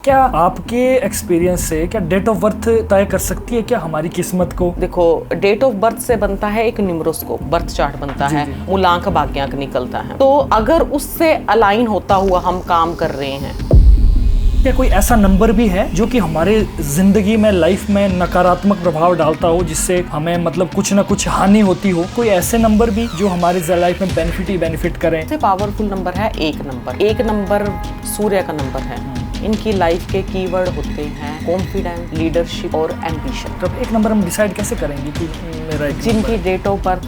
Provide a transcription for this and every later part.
क्या आपके एक्सपीरियंस से क्या डेट ऑफ बर्थ तय कर सकती है क्या हमारी किस्मत को? देखो, डेट ऑफ बर्थ से बनता है एक न्यूमरोस्कोप, बर्थ चार्ट बनता है, मूलांक भाग्यांक निकलता है। तो अगर उससे अलाइन होता हुआ हम काम कर रहे हैं, क्या कोई ऐसा नंबर भी है जो कि हमारे जिंदगी में, लाइफ में नकारात्मक प्रभाव डालता हो, जिससे हमें मतलब कुछ ना कुछ हानि होती हो? कोई ऐसे नंबर भी जो हमारी लाइफ में बेनिफिट ही बेनिफिट करें? सबसे पावरफुल नंबर है एक नंबर सूर्य का नंबर है। इनकी लाइफ के कीवर्ड होते हैं कॉन्फिडेंस, लीडरशिप और एम्बिशन। तो एक नंबर हम डिसाइड कैसे करेंगे कि मेरा एक जिनकी डेट ऑफ बर्थ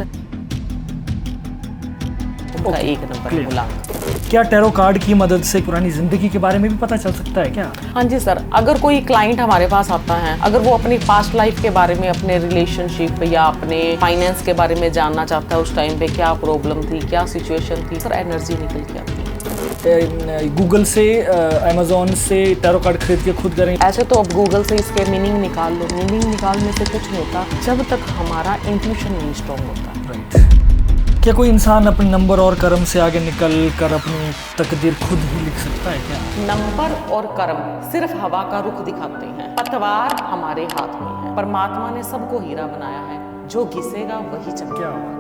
का एक नंबर है मूलांक। क्या टैरो कार्ड की मदद से पुरानी जिंदगी के बारे में भी पता चल सकता है क्या? हाँ जी सर, अगर कोई क्लाइंट हमारे पास आता है, अगर वो अपनी पास्ट लाइफ के बारे में, अपने रिलेशनशिप या अपने फाइनेंस के बारे में जानना चाहता है, उस टाइम पे क्या प्रॉब्लम थी, क्या सिचुएशन थी, सर एनर्जी निकल के आती है। गूगल से, अमेजोन से टैरो कार्ड खरीद के खुद करें? ऐसे तो अब गूगल से इसके मीनिंग निकाल लो, मीनिंग निकालने से कुछ नहीं होता जब तक हमारा इंट्यूशन नहीं स्ट्रॉन्ग होता। राइट। क्या कोई इंसान अपने नंबर और कर्म से आगे निकल कर अपनी तकदीर खुद ही लिख सकता है क्या? नंबर और कर्म सिर्फ हवा का रुख दिखाते हैं, पतवार हमारे हाथ में है। परमात्मा ने सबको हीरा बनाया है, जो घिसेगा वही चमकेगा।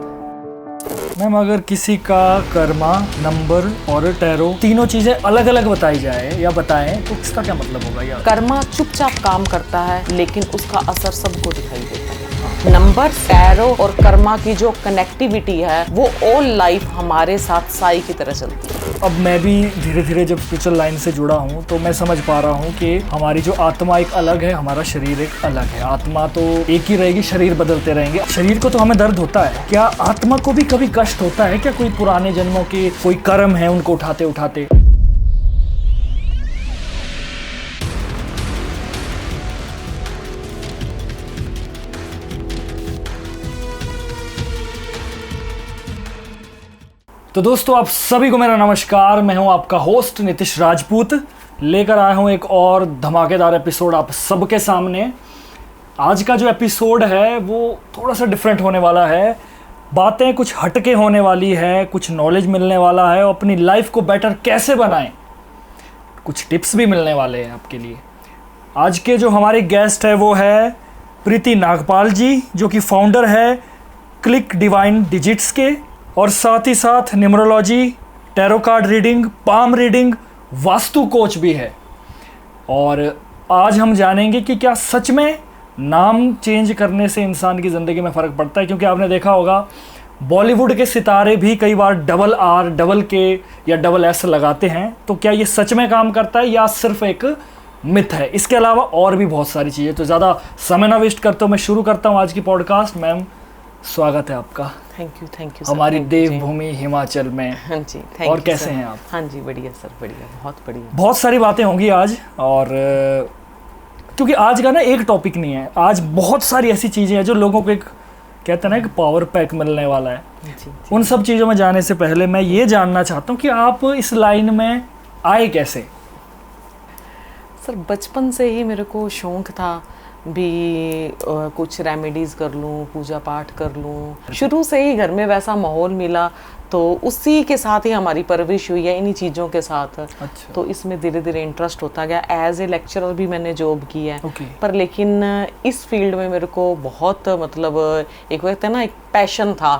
मैम, अगर किसी का कर्मा, नंबर और टैरो तीनों चीजें अलग अलग बताई जाए या बताएं तो इसका क्या मतलब होगा? या कर्मा चुपचाप काम करता है लेकिन उसका असर सबको दिखाई देता है। नंबर, टैरो और कर्मा की जो कनेक्टिविटी है वो ऑल लाइफ हमारे साथ साई की तरह चलती है। अब मैं भी धीरे धीरे जब स्पिरिचुअल लाइन से जुड़ा हूँ तो मैं समझ पा रहा हूँ कि हमारी जो आत्मा एक अलग है, हमारा शरीर एक अलग है। आत्मा तो एक ही रहेगी, शरीर बदलते रहेंगे। शरीर को तो हमें दर्द होता है, क्या आत्मा को भी कभी कष्ट होता है क्या? कोई पुराने जन्मों के कोई कर्म है उनको उठाते उठाते? तो दोस्तों, आप सभी को मेरा नमस्कार। मैं हूं आपका होस्ट नितिश राजपूत, लेकर आया हूं एक और धमाकेदार एपिसोड आप सबके सामने। आज का जो एपिसोड है वो थोड़ा सा डिफरेंट होने वाला है। बातें कुछ हटके होने वाली है, कुछ नॉलेज मिलने वाला है और अपनी लाइफ को बेटर कैसे बनाएं, कुछ टिप्स भी मिलने वाले हैं आपके लिए। आज के जो हमारे गेस्ट है वो है प्रीति नागपाल जी, जो कि फाउंडर है क्लिक डिवाइन डिजिट्स के, और साथ ही साथ numerology, tarot card reading, palm reading, vastu coach भी है। और आज हम जानेंगे कि क्या सच में नाम चेंज करने से इंसान की ज़िंदगी में फ़र्क पड़ता है? क्योंकि आपने देखा होगा बॉलीवुड के सितारे भी कई बार डबल आर, डबल के या डबल एस लगाते हैं। तो क्या ये सच में काम करता है या सिर्फ एक मिथ है? इसके अलावा और भी बहुत सारी चीज़ें। तो ज़्यादा समय ना वेस्ट करते हुए मैं शुरू करता हूँ आज की पॉडकास्ट। मैम, स्वागत है आपका। थैंक यू हमारी देवभूमि हिमाचल में। हाँ जी, थैंक यू। और कैसे हैं आप? हाँ जी, बढ़िया सर, बढ़िया, बहुत बढ़िया। बहुत सारी बातें होंगी आज, और क्योंकि आज का ना एक टॉपिक नहीं है, आज बहुत सारी ऐसी चीज़ें हैं जो लोगों को एक कहते हैं ना, एक पावर पैक मिलने वाला है। जी। उन सब चीज़ों में जाने से पहले मैं ये जानना चाहता हूँ कि आप इस लाइन में आए कैसे? सर बचपन से ही मेरे को शौक था भी कुछ रेमेडीज़ कर लूँ, पूजा पाठ कर लूँ। शुरू से ही घर में वैसा माहौल मिला तो उसी के साथ ही हमारी परवरिश हुई है, इन्हीं चीज़ों के साथ। अच्छा। तो इसमें धीरे धीरे इंटरेस्ट होता गया। एज ए लेक्चरर भी मैंने जॉब की है। Okay. पर लेकिन इस फील्ड में मेरे को बहुत मतलब एक कहते हैं ना, एक पैशन था।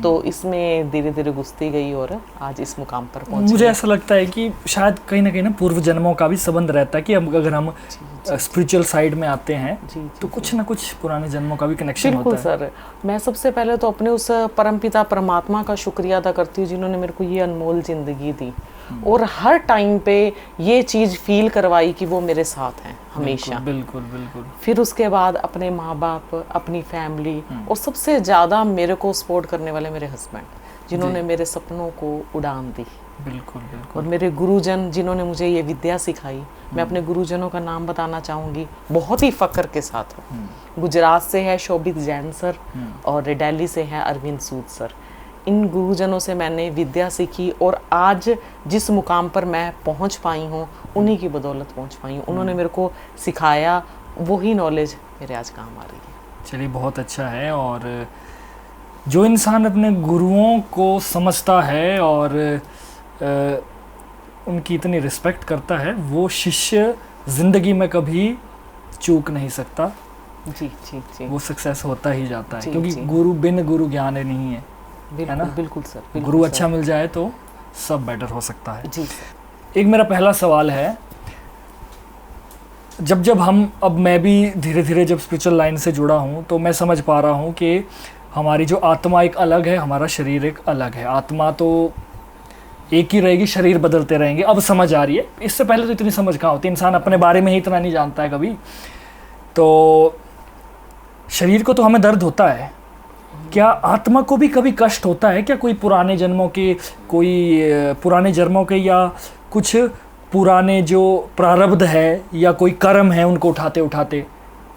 तो इसमें धीरे धीरे घुसती गई और आज इस मुकाम पर पहुंची। मुझे ऐसा लगता है कि शायद कहीं ना पूर्व जन्मों का भी संबंध रहता है कि अगर हम स्पिरिचुअल साइड में आते हैं तो कुछ ना कुछ पुराने जन्मों का भी कनेक्शन होता है। बिल्कुल सर, मैं सबसे पहले तो अपने उस परमपिता परमात्मा का शुक्रिया अदा करती हूँ जिन्होंने मेरे को ये अनमोल जिंदगी दी और हर टाइम पे ये चीज़ फील करवाई कि वो मेरे साथ हैं हमेशा। बिल्कुल बिल्कुल। फिर उसके बाद अपने माँ बाप, अपनी फैमिली और सबसे ज़्यादा मेरे को सपोर्ट करने वाले मेरे हस्बैंड, जिन्होंने मेरे सपनों को उड़ान दी। बिल्कुल बिल्कुल। और मेरे गुरुजन जिन्होंने मुझे ये विद्या सिखाई। मैं अपने गुरुजनों का नाम बताना चाहूँगी बहुत ही फ़ख्र के साथ। गुजरात से है शोभित जैन सर और दिल्ली से है अरविंद सूद सर। इन गुरुजनों से मैंने विद्या सीखी और आज जिस मुकाम पर मैं पहुंच पाई हूँ उन्हीं की बदौलत पहुंच पाई हूँ। उन्होंने मेरे को सिखाया, वही नॉलेज मेरे आज काम आ रही है। चलिए, बहुत अच्छा है। और जो इंसान अपने गुरुओं को समझता है और उनकी इतनी रिस्पेक्ट करता है, वो शिष्य ज़िंदगी में कभी चूक नहीं सकता, जी जी जी, वो सक्सेस होता ही जाता है, जी, क्योंकि जी। गुरु बिन गुरु ज्ञान नहीं है, है ना? बिल्कुल सर, बिल्कुल गुरु सर। अच्छा मिल जाए तो सब बेटर हो सकता है। जी सर। एक मेरा पहला सवाल है, जब अब मैं भी धीरे धीरे जब स्पिरिचुअल लाइन से जुड़ा हूँ तो मैं समझ पा रहा हूँ कि हमारी जो आत्मा एक अलग है, हमारा शरीर एक अलग है। आत्मा तो एक ही रहेगी, शरीर बदलते रहेंगे, अब समझ आ रही है। इससे पहले तो इतनी समझ कहाँ होती, इंसान अपने बारे में ही इतना नहीं जानता है कभी। तो शरीर को तो हमें दर्द होता है, क्या आत्मा को भी कभी कष्ट होता है क्या? कोई पुराने जन्मों के या कुछ पुराने जो प्रारब्ध है या कोई कर्म है उनको उठाते उठाते,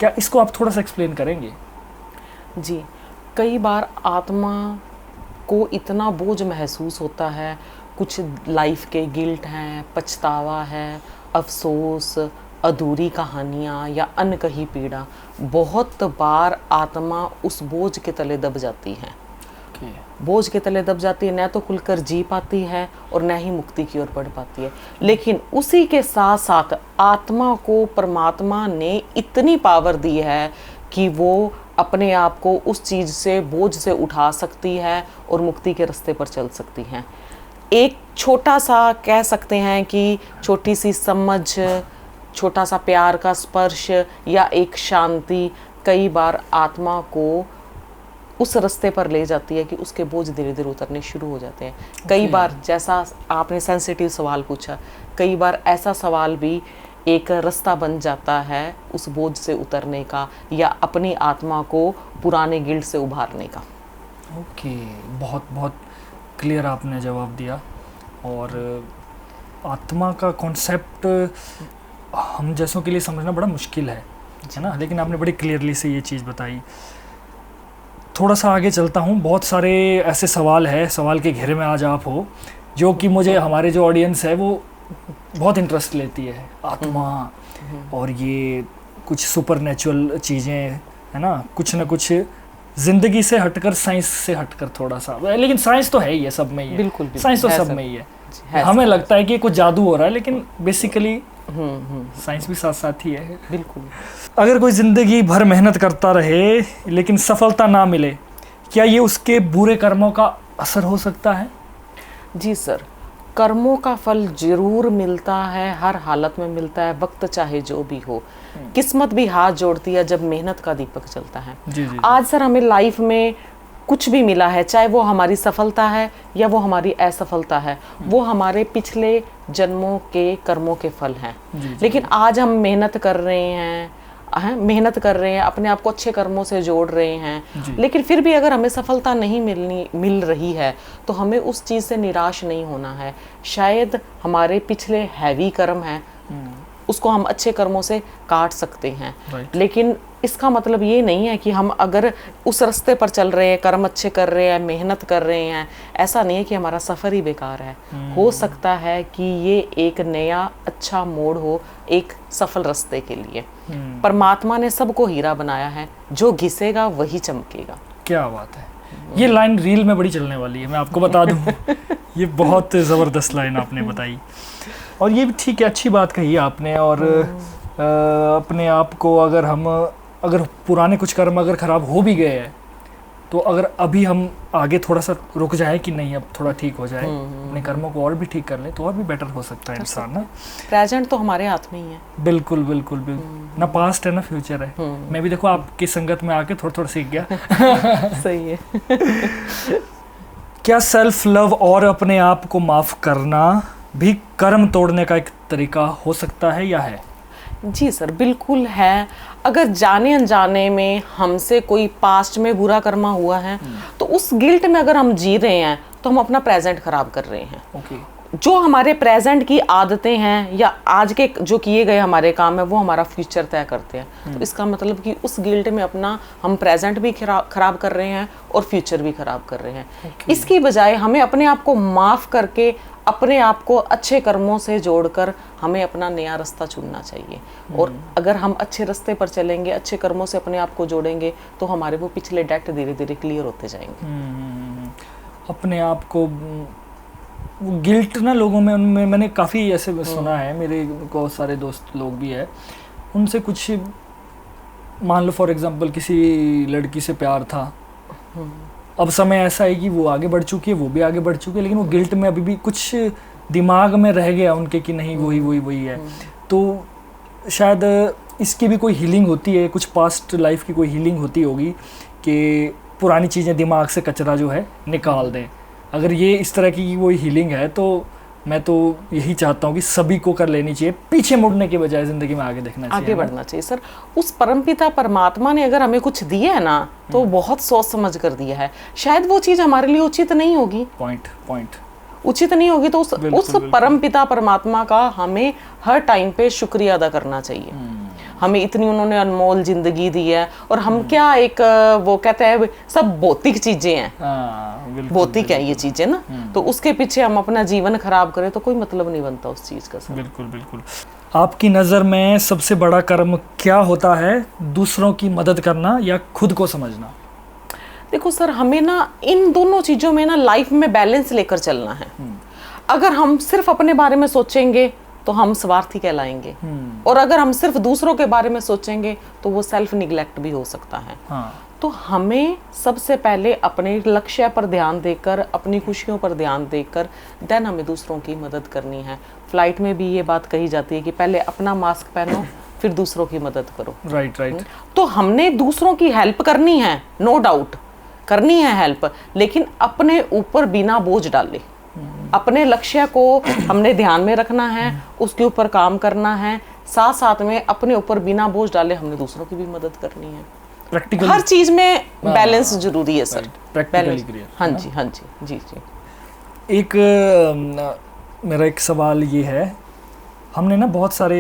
क्या इसको आप थोड़ा सा एक्सप्लेन करेंगे? जी, कई बार आत्मा को इतना बोझ महसूस होता है, कुछ लाइफ के गिल्ट हैं, पछतावा है, अफसोस, अधूरी कहानियाँ या अनकही पीड़ा, बहुत बार आत्मा उस बोझ के तले दब जाती है। बोझ के तले दब जाती है, न तो खुलकर जी पाती है और न ही मुक्ति की ओर बढ़ पाती है। लेकिन उसी के साथ साथ आत्मा को परमात्मा ने इतनी पावर दी है कि वो अपने आप को उस चीज़ से, बोझ से उठा सकती है और मुक्ति के रास्ते पर चल सकती हैं। एक छोटा सा कह सकते हैं कि छोटी सी समझ, छोटा सा प्यार का स्पर्श या एक शांति कई बार आत्मा को उस रास्ते पर ले जाती है कि उसके बोझ धीरे धीरे उतरने शुरू हो जाते हैं। कई बार, जैसा आपने सेंसिटिव सवाल पूछा, कई बार ऐसा सवाल भी एक रास्ता बन जाता है उस बोझ से उतरने का या अपनी आत्मा को पुराने गिल्ट से उभारने का। ओके, बहुत बहुत क्लियर आपने जवाब दिया। और आत्मा का कॉन्सेप्ट हम जैसों के लिए समझना बड़ा मुश्किल है ना? लेकिन आपने बड़ी क्लियरली से ये चीज़ बताई। थोड़ा सा आगे चलता हूँ। बहुत सारे ऐसे सवाल है, सवाल के घेरे में आज आप हो, जो कि मुझे, हमारे जो ऑडियंस है वो बहुत इंटरेस्ट लेती है। आत्मा और ये कुछ सुपरनेचुरल चीज़ें, है ना, कुछ ना कुछ ज़िंदगी से हटकर, साइंस से हटकर थोड़ा सा, लेकिन साइंस तो है ही है, सब में ही है। बिल्कुल, साइंस तो सब में ही है। हमें लगता है कि कुछ जादू हो रहा है, लेकिन बेसिकली साइंस भी साथ साथ ही है। बिल्कुल। अगर कोई ज़िंदगी भर मेहनत करता रहे लेकिन सफलता ना मिले, क्या ये उसके बुरे कर्मों का असर हो सकता है? जी सर, कर्मों का फल जरूर मिलता है, हर हालत में मिलता है, वक्त चाहे जो भी हो। किस्मत भी हाथ जोड़ती है जब मेहनत का दीपक जलता है। जी जी। आज सर हमें लाइफ में कुछ भी मिला है, चाहे वो हमारी सफलता है या वो हमारी असफलता है, वो हमारे पिछले जन्मों के कर्मों के फल हैं। लेकिन आज हम मेहनत कर रहे हैं, अपने आप को अच्छे कर्मों से जोड़ रहे हैं, लेकिन फिर भी अगर हमें सफलता नहीं मिल रही है तो हमें उस चीज़ से निराश नहीं होना है। शायद हमारे पिछले हैवी कर्म हैं, उसको हम अच्छे कर्मों से काट सकते हैं। लेकिन इसका मतलब ये नहीं है कि हम अगर उस रास्ते पर चल रहे हैं, कर्म अच्छे कर रहे हैं, मेहनत कर रहे हैं, ऐसा नहीं है कि हमारा सफ़र ही बेकार है। हो सकता है कि ये एक नया अच्छा मोड़ हो एक सफल रास्ते के लिए। परमात्मा ने सबको हीरा बनाया है, जो घिसेगा वही चमकेगा। क्या बात है! ये लाइन रील में बड़ी चलने वाली है, मैं आपको बता दूं। ये बहुत ज़बरदस्त लाइन आपने बताई, और ये भी ठीक है, अच्छी बात कही आपने। और अपने आप को अगर पुराने कुछ कर्म अगर ख़राब हो भी गए हैं, तो अगर अभी हम आगे थोड़ा सा रुक जाए कि नहीं अब थोड़ा ठीक हो जाए, अपने कर्मों को और भी ठीक कर ले, तो और भी बेटर हो सकता है इंसान ना। प्रेजेंट तो हमारे हाथ में ही है। बिल्कुल बिल्कुल बिल्कुल, ना पास्ट है ना फ्यूचर है। मैं भी देखो आपकी संगत में आके थोड़ा थोड़ा सीख गया। सही है। क्या सेल्फ लव और अपने आप को माफ़ करना भी कर्म तोड़ने का एक तरीका हो सकता है या है? जी सर, बिल्कुल है। अगर जाने अनजाने में हमसे कोई पास्ट में बुरा कर्मा हुआ है, तो उस गिल्ट में अगर हम जी रहे हैं तो हम अपना प्रेजेंट खराब कर रहे हैं। जो हमारे प्रेजेंट की आदतें हैं या आज के जो किए गए हमारे काम है, वो हमारा फ्यूचर तय करते हैं। तो इसका मतलब कि उस गिल्ट में अपना हम प्रेजेंट भी खराब कर रहे हैं और फ्यूचर भी खराब कर रहे हैं। इसकी बजाय हमें अपने आप को माफ़ करके, अपने आप को अच्छे कर्मों से जोड़कर हमें अपना नया रास्ता चुनना चाहिए। और अगर हम अच्छे रास्ते पर चलेंगे, अच्छे कर्मों से अपने आप को जोड़ेंगे, तो हमारे वो पिछले डेट धीरे धीरे क्लियर होते जाएंगे। अपने आप को वो गिल्ट ना लोगों में, उनमें मैंने काफ़ी ऐसे सुना है, मेरे को सारे दोस्त लोग भी है, उनसे कुछ मान लो फॉर एग्जांपल किसी लड़की से प्यार था, अब समय ऐसा है कि वो आगे बढ़ चुकी है, वो भी आगे बढ़ चुकी है, लेकिन वो गिल्ट में अभी भी कुछ दिमाग में रह गया उनके कि नहीं वही है। तो शायद इसकी भी कोई हीलिंग होती है, कुछ पास्ट लाइफ की कोई हीलिंग होती होगी कि पुरानी चीज़ें, दिमाग से कचरा जो है निकाल दें। अगर ये इस तरह की कोई हीलिंग है तो मैं तो यही चाहता हूँ कि सभी को कर लेनी चाहिए, पीछे मुड़ने के बजाय ज़िंदगी में आगे देखना चाहिए, आगे बढ़ना चाहिए सर। उस परमपिता परमात्मा ने अगर हमें कुछ दिया है ना तो बहुत सोच समझ कर दिया है। शायद वो चीज़ हमारे लिए उचित नहीं होगी, पॉइंट उचित नहीं होगी, तो उस परमपिता परमात्मा का हमें हर टाइम पे शुक्रिया अदा करना चाहिए। हमें इतनी उन्होंने अनमोल जिंदगी दी है, और हम क्या एक वो कहते हैं सब भौतिक चीजें हैं, भौतिक है ये चीजें ना, तो उसके पीछे हम अपना जीवन खराब करें तो कोई मतलब नहीं बनता उस चीज का सर। बिल्कुल। आपकी नज़र में सबसे बड़ा कर्म क्या होता है, दूसरों की मदद करना या खुद को समझना? देखो सर, हमें ना इन दोनों चीजों में ना लाइफ में बैलेंस लेकर चलना है। अगर हम सिर्फ अपने बारे में सोचेंगे तो हम स्वार्थी कहलाएंगे, और अगर हम सिर्फ दूसरों के बारे में सोचेंगे तो वो सेल्फ निगलेक्ट भी हो सकता है। तो हमें सबसे पहले अपने लक्ष्य पर ध्यान देकर, अपनी खुशियों पर ध्यान देकर, देन हमें दूसरों की मदद करनी है। फ्लाइट में भी ये बात कही जाती है कि पहले अपना मास्क पहनो फिर दूसरों की मदद करो। राइट। तो हमने दूसरों की हेल्प करनी है, नो डाउट करनी है हेल्प, लेकिन अपने ऊपर बिना बोझ डाले। अपने लक्ष्य को हमने ध्यान में रखना है, उसके ऊपर काम करना है, साथ साथ में अपने ऊपर बिना बोझ डाले हमने दूसरों की भी मदद करनी है। प्रैक्टिकली हर चीज में बैलेंस जरूरी है सर। प्रैक्टिकली। हाँ जी जी। एक मेरा एक सवाल ये है, हमने ना बहुत सारे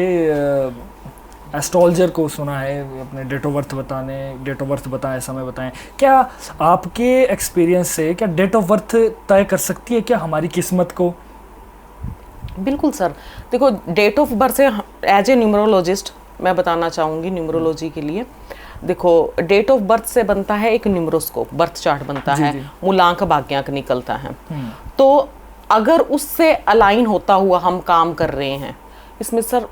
एस्ट्रोलॉजर को सुना है अपने डेट ऑफ बर्थ बताएं, समय बताएं। क्या आपके एक्सपीरियंस से क्या डेट ऑफ बर्थ तय कर सकती है क्या हमारी किस्मत को? बिल्कुल सर। देखो, डेट ऑफ बर्थ से एज ए न्यूमरोलॉजिस्ट मैं बताना चाहूँगी न्यूमरोलॉजी के लिए। देखो, डेट ऑफ बर्थ से बनता है एक न्यूमरोस्कोप, बर्थ चार्ट बनता है, मूलांक भाग्यांक निकलता है। तो अगर उससे अलाइन होता हुआ हम काम कर रहे हैं, इसमें सर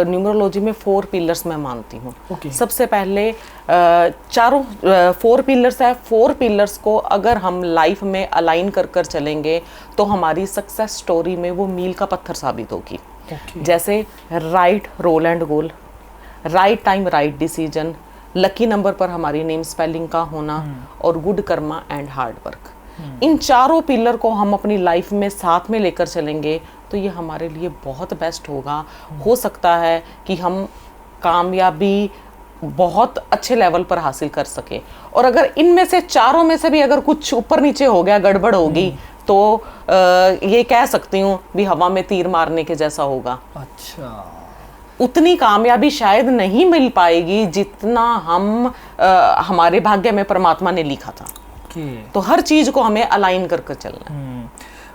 न्यूमरोलॉजी में 4 पिलर्स मैं मानती हूँ। सबसे पहले चारों 4 पिलर्स है, 4 पिलर्स को अगर हम लाइफ में अलाइन कर चलेंगे तो हमारी सक्सेस स्टोरी में वो मील का पत्थर साबित होगी। जैसे right role and goal, right time right decision, lucky number पर हमारी नेम स्पेलिंग का होना, और good karma and hard work. इन चारों पिलर को हम अपनी लाइफ में साथ में लेकर चलेंगे तो ये हमारे लिए बहुत बेस्ट होगा। हो सकता है कि हम कामयाबी बहुत अच्छे लेवल पर हासिल कर सके। और अगर इनमें से चारों में से भी अगर कुछ ऊपर नीचे हो गया, गड़बड़ होगी, तो ये कह सकती हूँ भी हवा में तीर मारने के जैसा होगा। अच्छा, उतनी कामयाबी शायद नहीं मिल पाएगी जितना हमारे भाग्य में परमात्मा ने लिखा था। तो हर चीज को हमें अलाइन करके चलना है।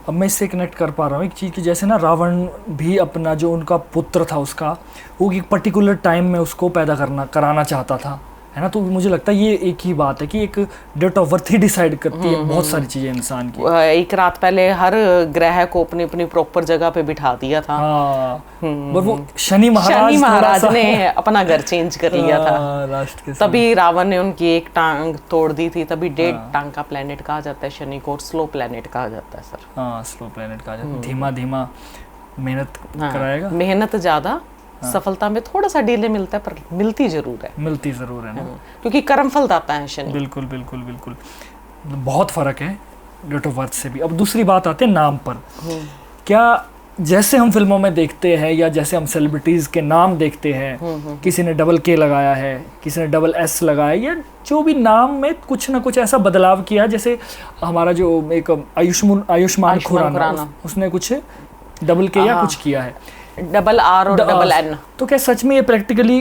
अब मैं इससे कनेक्ट कर पा रहा हूँ एक चीज़ की, जैसे ना रावण भी अपना जो उनका पुत्र था उसका, वो एक पर्टिकुलर टाइम में उसको कराना चाहता था, है ना। तो मुझे लगता है ये एक ही बात है कि एक डेट ऑफ बर्थ ही डिसाइड करती है बहुत सारी चीज़ें इंसान की। एक रात पहले हर ग्रह को अपनी अपनी प्रॉपर जगह पे बिठा दिया था। और वो शनि महाराज ने अपना घर चेंज कर लिया था, तभी रावण ने उनकी एक टांग तोड़ दी थी। तभी डेड टांग का प्लेनेट कहा जाता है शनि को, स्लो प्लेनेट कहा जाता है सर। हाँ, स्लो प्लेनेट कहा जाता है। धीमा धीमा मेहनत कराएगा, मेहनत ज्यादा, सफलता में थोड़ा सा डिले मिलता है पर मिलती जरूर है ना, क्योंकि कर्म फल दाता है शनि। बिल्कुल बहुत फर्क है डेट ऑफ बर्थ से भी। अब दूसरी बात आती है नाम पर। क्या जैसे हम फिल्मों में देखते हैं या जैसे हम सेलिब्रिटीज के नाम देखते हैं, किसी ने डबल के लगाया है, किसी ने डबल एस लगाया, या जो भी नाम में कुछ ना कुछ ऐसा बदलाव किया, जैसे हमारा जो एक आयुष्मान खुराना उसने कुछ डबल के या कुछ किया है, डबल आर और डबल एन। तो क्या सच में ये प्रैक्टिकली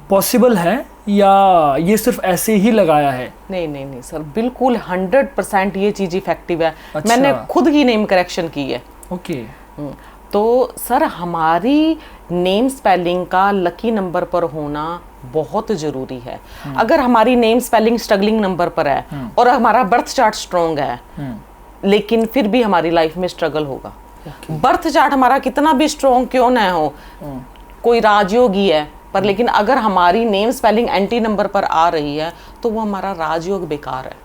पॉसिबल है या ये सिर्फ ऐसे ही लगाया है? नहीं सर, बिल्कुल 100% ये चीज इफेक्टिव है। अच्छा। मैंने खुद ही नेम करेक्शन की है। ओके। तो सर, हमारी नेम स्पेलिंग का लकी नंबर पर होना बहुत जरूरी है। अगर हमारी नेम स्पेलिंग स्ट्रगलिंग नंबर पर है और हमारा बर्थ चार्ट स्ट्रॉन्ग है, लेकिन फिर भी हमारी लाइफ में स्ट्रगल होगा। बर्थ चार्ट हमारा कितना भी स्ट्रॉन्ग क्यों ना हो, कोई राजयोग ही है, पर लेकिन अगर हमारी नेम स्पेलिंग एंटी नंबर पर आ रही है तो वो हमारा राजयोग बेकार है,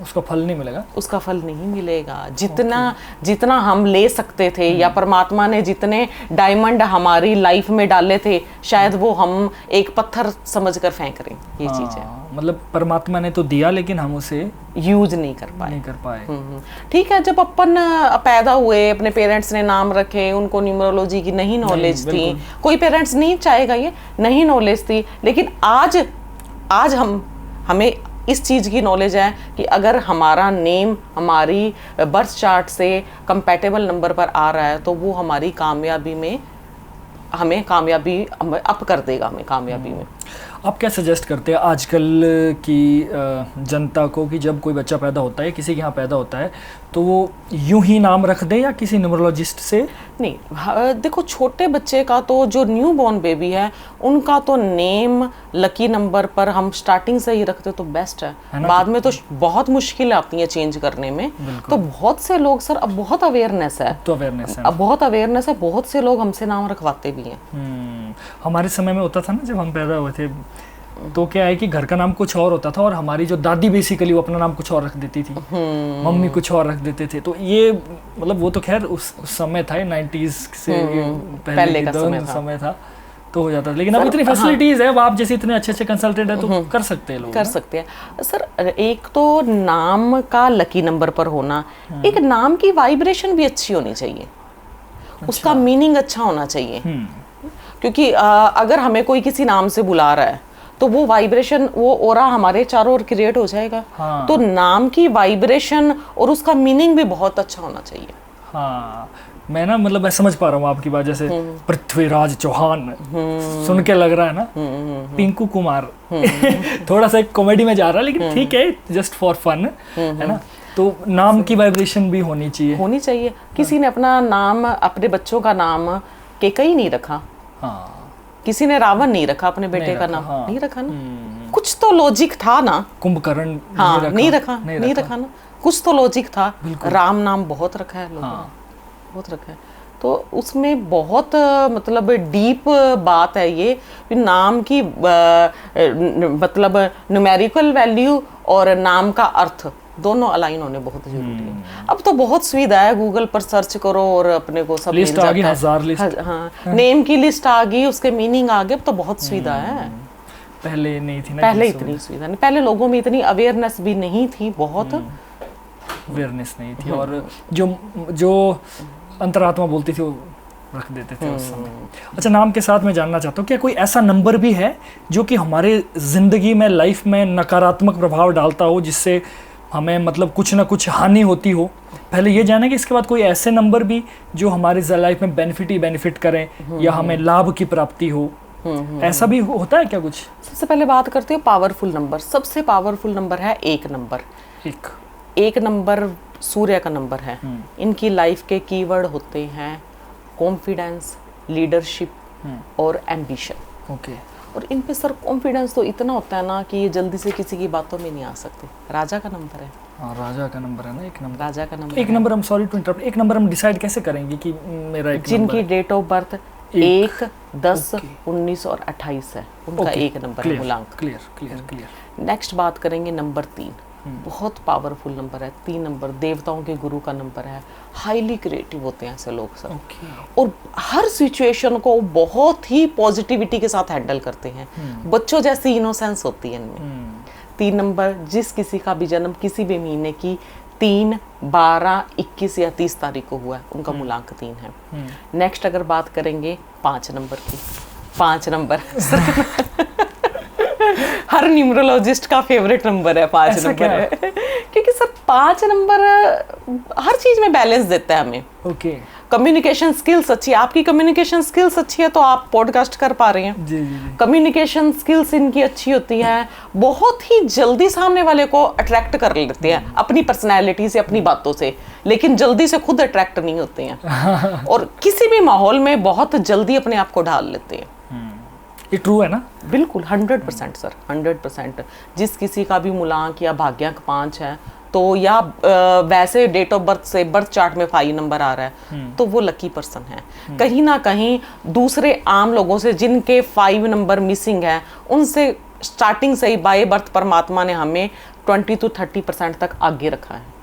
उसका फल नहीं मिलेगा, उसका फल नहीं मिलेगा। जितना हम ले सकते थे या परमात्मा ने जितने डायमंड हमारी लाइफ में डाले थे, शायद वो हम एक पत्थर समझकर फेंक रहे हैं। ये चीज है, मतलब परमात्मा ने तो दिया लेकिन हम उसे यूज नहीं कर पाए। ठीक है, जब अपन पैदा हुए, अपने पेरेंट्स ने नाम रखे, उनको न्यूमरोलॉजी की नहीं नॉलेज थी, कोई पेरेंट्स नहीं चाहेगा ये, नहीं नॉलेज थी, लेकिन आज हमें इस चीज़ की नॉलेज है कि अगर हमारा नेम हमारी बर्थ चार्ट से कंपैटिबल नंबर पर आ रहा है तो वो हमारी कामयाबी में हमें कामयाबी अप कर देगा, हमें कामयाबी में। आप क्या सजेस्ट करते हैं आजकल की जनता को कि जब कोई बच्चा पैदा होता है, किसी के यहाँ पैदा होता है, तो वो यूं ही नाम रख दे या किसी न्यूमरोलॉजिस्ट से? नहीं, देखो छोटे बच्चे का तो, जो न्यू बॉर्न बेबी है, उनका तो नेम लकी नंबर पर हम स्टार्टिंग से ही रखते तो बेस्ट है। बाद में तो बहुत मुश्किल आती है चेंज करने में। तो बहुत से लोग सर, अब बहुत अवेयरनेस है, अब बहुत अवेयरनेस है, बहुत से लोग हमसे नाम रखवाते भी हैं। हमारे समय में होता था ना, जब हम पैदा हुए थे, तो क्या है कि घर का नाम कुछ और होता था और हमारी जो दादी बेसिकली वो अपना नाम कुछ और रख देती थी, मम्मी कुछ और रख देते थे। तो ये मतलब वो तो खैर उस समय था, 90s से पहले का समय था, तो हो जाता था। लेकिन अब इतनी फैसिलिटीज है, अब आप जैसे इतने अच्छे कंसल्टेंट है तो कर सकते हैं लोग, कर सकते हैं सर। एक तो नाम का लकी नंबर पर होना, एक नाम की वाइब्रेशन भी अच्छी होनी चाहिए, उसका मीनिंग अच्छा होना चाहिए। क्योंकि अगर हमें कोई किसी नाम से बुला रहा है तो वो वाइब्रेशन, वो ओरा हमारे चारों ओर क्रिएट हो जाएगा। तो नाम की वाइब्रेशन और उसका मीनिंग भी बहुत अच्छा होना चाहिए। हाँ, मैं ना मतलब मैं समझ पा रहा हूँ आपकी बात। जैसे पृथ्वीराज चौहान सुन के लग रहा है ना, पिंकू कुमार थोड़ा सा एक कॉमेडी में जा रहा है, लेकिन ठीक है, जस्ट फॉर फन है ना। तो नाम की वाइब्रेशन भी होनी चाहिए। किसी ने अपना नाम, अपने बच्चों का नाम केकई नहीं रखा, किसी ने रावण नहीं रखा, अपने बेटे का नाम नहीं रखा ना। कुछ तो लॉजिक था ना। कुंभकर्ण नहीं रखा ना, कुछ तो लॉजिक था। राम नाम बहुत रखा है लोगों ने, बहुत रखा है। तो उसमें बहुत मतलब डीप बात है ये, नाम की मतलब न्यूमेरिकल वैल्यू और नाम का अर्थ दोनों अलाइन होने बहुत जरूरी है। अब तो बहुत सुविधा है, गूगल पर सर्च करो और अपने को सब लिस्ट आ गई, 1000 लिस्ट। हाँ, नेम की लिस्ट आ गई, उसके मीनिंग आ गए। अब तो बहुत सुविधा है, पहले नहीं थी ना, पहले इतनी सुविधा नहीं, पहले लोगों में इतनी अवेयरनेस भी नहीं थी, बहुत अवेयरनेस नहीं थी। और जो अंतरात्मा बोलती थी वो रख देते थे उस समय। अच्छा, नाम के साथ मैं जानना चाहता हूँ, क्या कोई ऐसा नंबर भी है जो कि हमारे जिंदगी में, लाइफ में नकारात्मक प्रभाव डालता हो, जिससे हमें मतलब कुछ ना कुछ हानि होती हो? पहले ये जाने कि इसके बाद कोई ऐसे नंबर भी जो हमारी लाइफ में बेनिफिट करें या हमें लाभ की प्राप्ति हो, ऐसा भी होता है क्या कुछ? सबसे पहले बात करते हो पावरफुल नंबर। सबसे पावरफुल नंबर है एक नंबर। एक नंबर सूर्य का नंबर है। इनकी लाइफ के कीवर्ड होते हैं कॉन्फिडेंस, लीडरशिप और एम्बिशन। और इन पे सर कॉन्फिडेंस तो इतना होता है ना कि ये जल्दी से किसी की बातों में नहीं आ सकते। राजा का नंबर है। हाँ, राजा का नंबर है ना, एक नंबर। राजा का नंबर, एक नंबर हम, सॉरी टू इंटरप्ट, एक नंबर हम डिसाइड कैसे करेंगे कि मेरा एक जिनकी डेट ऑफ बर्थ 1, 10, 19 और 28 है, उनका एक नंबर है मूलांक। क्लियर। नेक्स्ट बात करेंगे नंबर 3। बहुत पावरफुल नंबर है 3 नंबर, देवताओं के गुरु का नंबर है। हाईली क्रिएटिव होते हैं ऐसे लोग सर, और हर सिचुएशन को बहुत ही पॉजिटिविटी के साथ हैंडल करते हैं। बच्चों जैसी इनोसेंस होती है इनमें। 3 नंबर, जिस किसी का भी जन्म किसी भी महीने की 3, 12, 21 या 30 तारीख को हुआ है, उनका मूलांक 3 है। नेक्स्ट अगर बात करेंगे 5 नंबर की, 5 नंबर हर न्यूमरोलॉजिस्ट का फेवरेट नंबर है 5 नंबर है। क्योंकि सर 5 नंबर हर चीज में बैलेंस देता है हमें। कम्युनिकेशन स्किल्स अच्छी है, आपकी कम्युनिकेशन स्किल्स अच्छी है तो आप पॉडकास्ट कर पा रहे हैं। कम्युनिकेशन स्किल्स इनकी अच्छी होती है, बहुत ही जल्दी सामने वाले को अट्रैक्ट कर लेते हैं अपनी पर्सनैलिटी से, अपनी बातों से, लेकिन जल्दी से खुद अट्रैक्ट नहीं होते हैं और किसी भी माहौल में बहुत जल्दी अपने आप को ढाल लेते हैं। ये ट्रू है ना? बिल्कुल 100% सर, 100%। जिस किसी का भी मूलांक या भाग्यांक 5 है तो या वैसे डेट ऑफ बर्थ से बर्थ चार्ट में 5 नंबर आ रहा है तो वो लकी पर्सन है। कहीं ना कहीं दूसरे आम लोगों से जिनके 5 नंबर मिसिंग है उनसे स्टार्टिंग से ही बाय बर्थ परमात्मा ने हमें 20 to 30% तक आगे रखा है।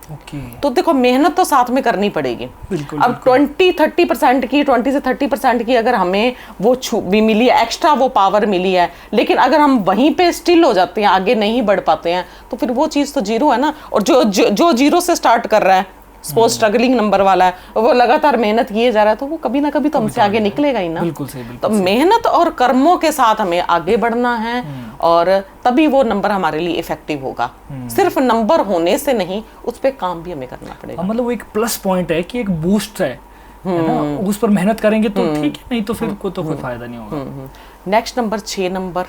तो देखो मेहनत तो साथ में करनी पड़ेगी। बिल्कुल, अब 20-30% की 20 से 30% की अगर हमें वो भी मिली है, एक्स्ट्रा वो पावर मिली है, लेकिन अगर हम वहीं पे स्टिल हो जाते हैं, आगे नहीं बढ़ पाते हैं, तो फिर वो चीज़ तो जीरो है ना। और जो जीरो से स्टार्ट कर रहा है, सपोज स्ट्रगलिंग नंबर वाला है, वो लगातार मेहनत किए जा रहा है, तो वो कभी ना कभी तो हमसे आगे निकलेगा ही ना। बिल्कुल सही, तो मेहनत और कर्मों के साथ हमें आगे बढ़ना है और तभी वो नंबर हमारे लिए इफेक्टिव होगा। सिर्फ नंबर होने से नहीं, उस पर काम भी हमें करना पड़ेगा। मतलब वो एक प्लस पॉइंट है कि एक बूस्ट है ना, उस पर मेहनत करेंगे तो ठीक है, नहीं तो फिर को तो कोई फायदा नहीं होगा। नेक्स्ट नंबर 6 नंबर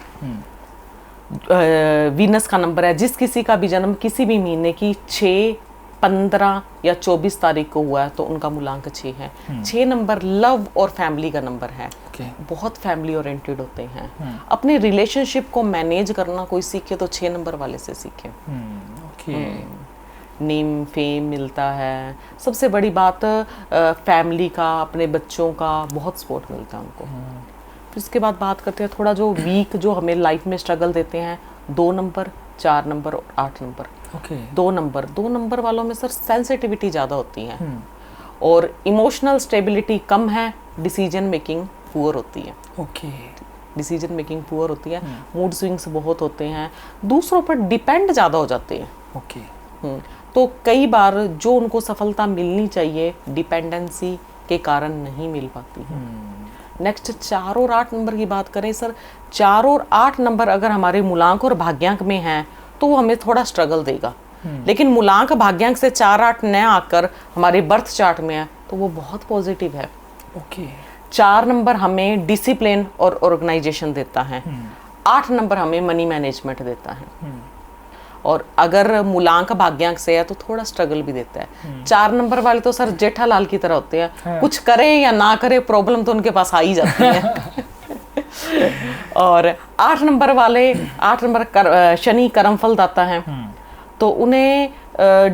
वीनस का नंबर है। जिस किसी का भी जन्म किसी भी महीने की 6, 15 या 24 तारीख को हुआ है तो उनका मूलांक 6 है। 6 नंबर लव और फैमिली का नंबर है। बहुत फैमिली ओरिएंटेड होते हैं। अपने रिलेशनशिप को मैनेज करना कोई सीखे तो 6 नंबर वाले से सीखे। नेम फेम मिलता है। सबसे बड़ी बात फैमिली का, अपने बच्चों का बहुत सपोर्ट मिलता है उनको। फिर उसके बाद बात करते हैं थोड़ा जो वीक, जो हमें लाइफ में स्ट्रगल देते हैं, 2 नंबर, 4 नंबर और 8 नंबर। 2 नंबर वालों में सर सेंसिटिविटी ज़्यादा होती है और इमोशनल स्टेबिलिटी कम है, डिसीजन मेकिंग पुअर होती है। डिसीजन मेकिंग पुअर होती है, मूड स्विंग्स बहुत होते हैं, दूसरों पर डिपेंड ज़्यादा हो जाते हैं। तो कई बार जो उनको सफलता मिलनी चाहिए डिपेंडेंसी के कारण नहीं मिल पाती है। नेक्स्ट 4 और 8 नंबर की बात करें सर, 4 और 8 नंबर अगर हमारे मूलांक और भाग्यांक में हैं तो वो हमें थोड़ा स्ट्रगल देगा। लेकिन मूलांक भाग्यांक से 4-8 न आकर हमारे बर्थ चार्ट में है तो वो बहुत पॉजिटिव है। 4 नंबर हमें डिसिप्लिन और ऑर्गेनाइजेशन देता है। 8 नंबर हमें मनी मैनेजमेंट देता है। और अगर मूलांक भाग्यांक से है तो थोड़ा स्ट्रगल भी देता है। 4 नंबर वाले तो सर जेठालाल की तरह होते हैं, कुछ करे या ना करे प्रॉब्लम तो उनके पास आ ही जाती है। और 8 नंबर वाले, 8 नंबर शनि कर्मफल दाता है, तो उन्हें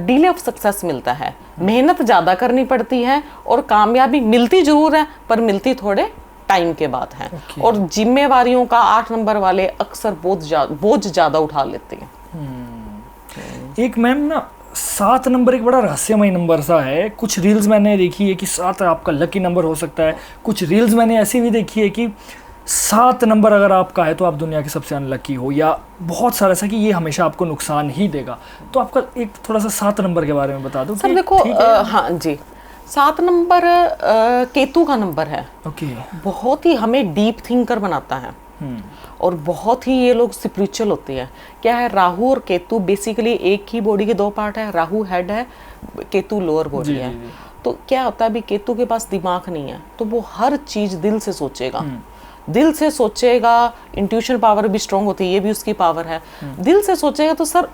डिले ऑफ सक्सेस मिलता है। मेहनत ज़्यादा करनी पड़ती है और कामयाबी मिलती जरूर है पर मिलती थोड़े टाइम के बाद है। और जिम्मेवारियों का 8 नंबर वाले अक्सर बोझ ज़्यादा उठा लेते हैं। एक मैम ना 7 नंबर एक बड़ा रहस्यमय नंबर सा है। कुछ रील्स मैंने देखी है कि 7 आपका लकी नंबर हो सकता है। कुछ रील्स मैंने ऐसी भी देखी है कि 7 नंबर अगर आपका है तो आप दुनिया के सबसे अनलकी हो, या बहुत सारा ऐसा कि ये हमेशा आपको नुकसान ही देगा। तो आपका एक थोड़ा सा 7 नंबर के बारे में बता दो। सर देखो, हाँ जी, 7 नंबर केतु का नंबर है। बहुत ही हमें डीप थिंकर बनाता है और बहुत ही ये लोग स्पिरिचुअल होते हैं। क्या है, राहु और केतु बेसिकली एक ही बॉडी के 2 पार्ट है। राहु हेड है, केतु लोअर बॉडी है। तो क्या होता है, अभी केतु के पास दिमाग नहीं है तो वो हर चीज दिल से सोचेगा। दिल से सोचेगा, इंट्यूशन पावर भी स्ट्रॉन्ग होती है, ये भी उसकी पावर है। दिल से सोचेगा तो सर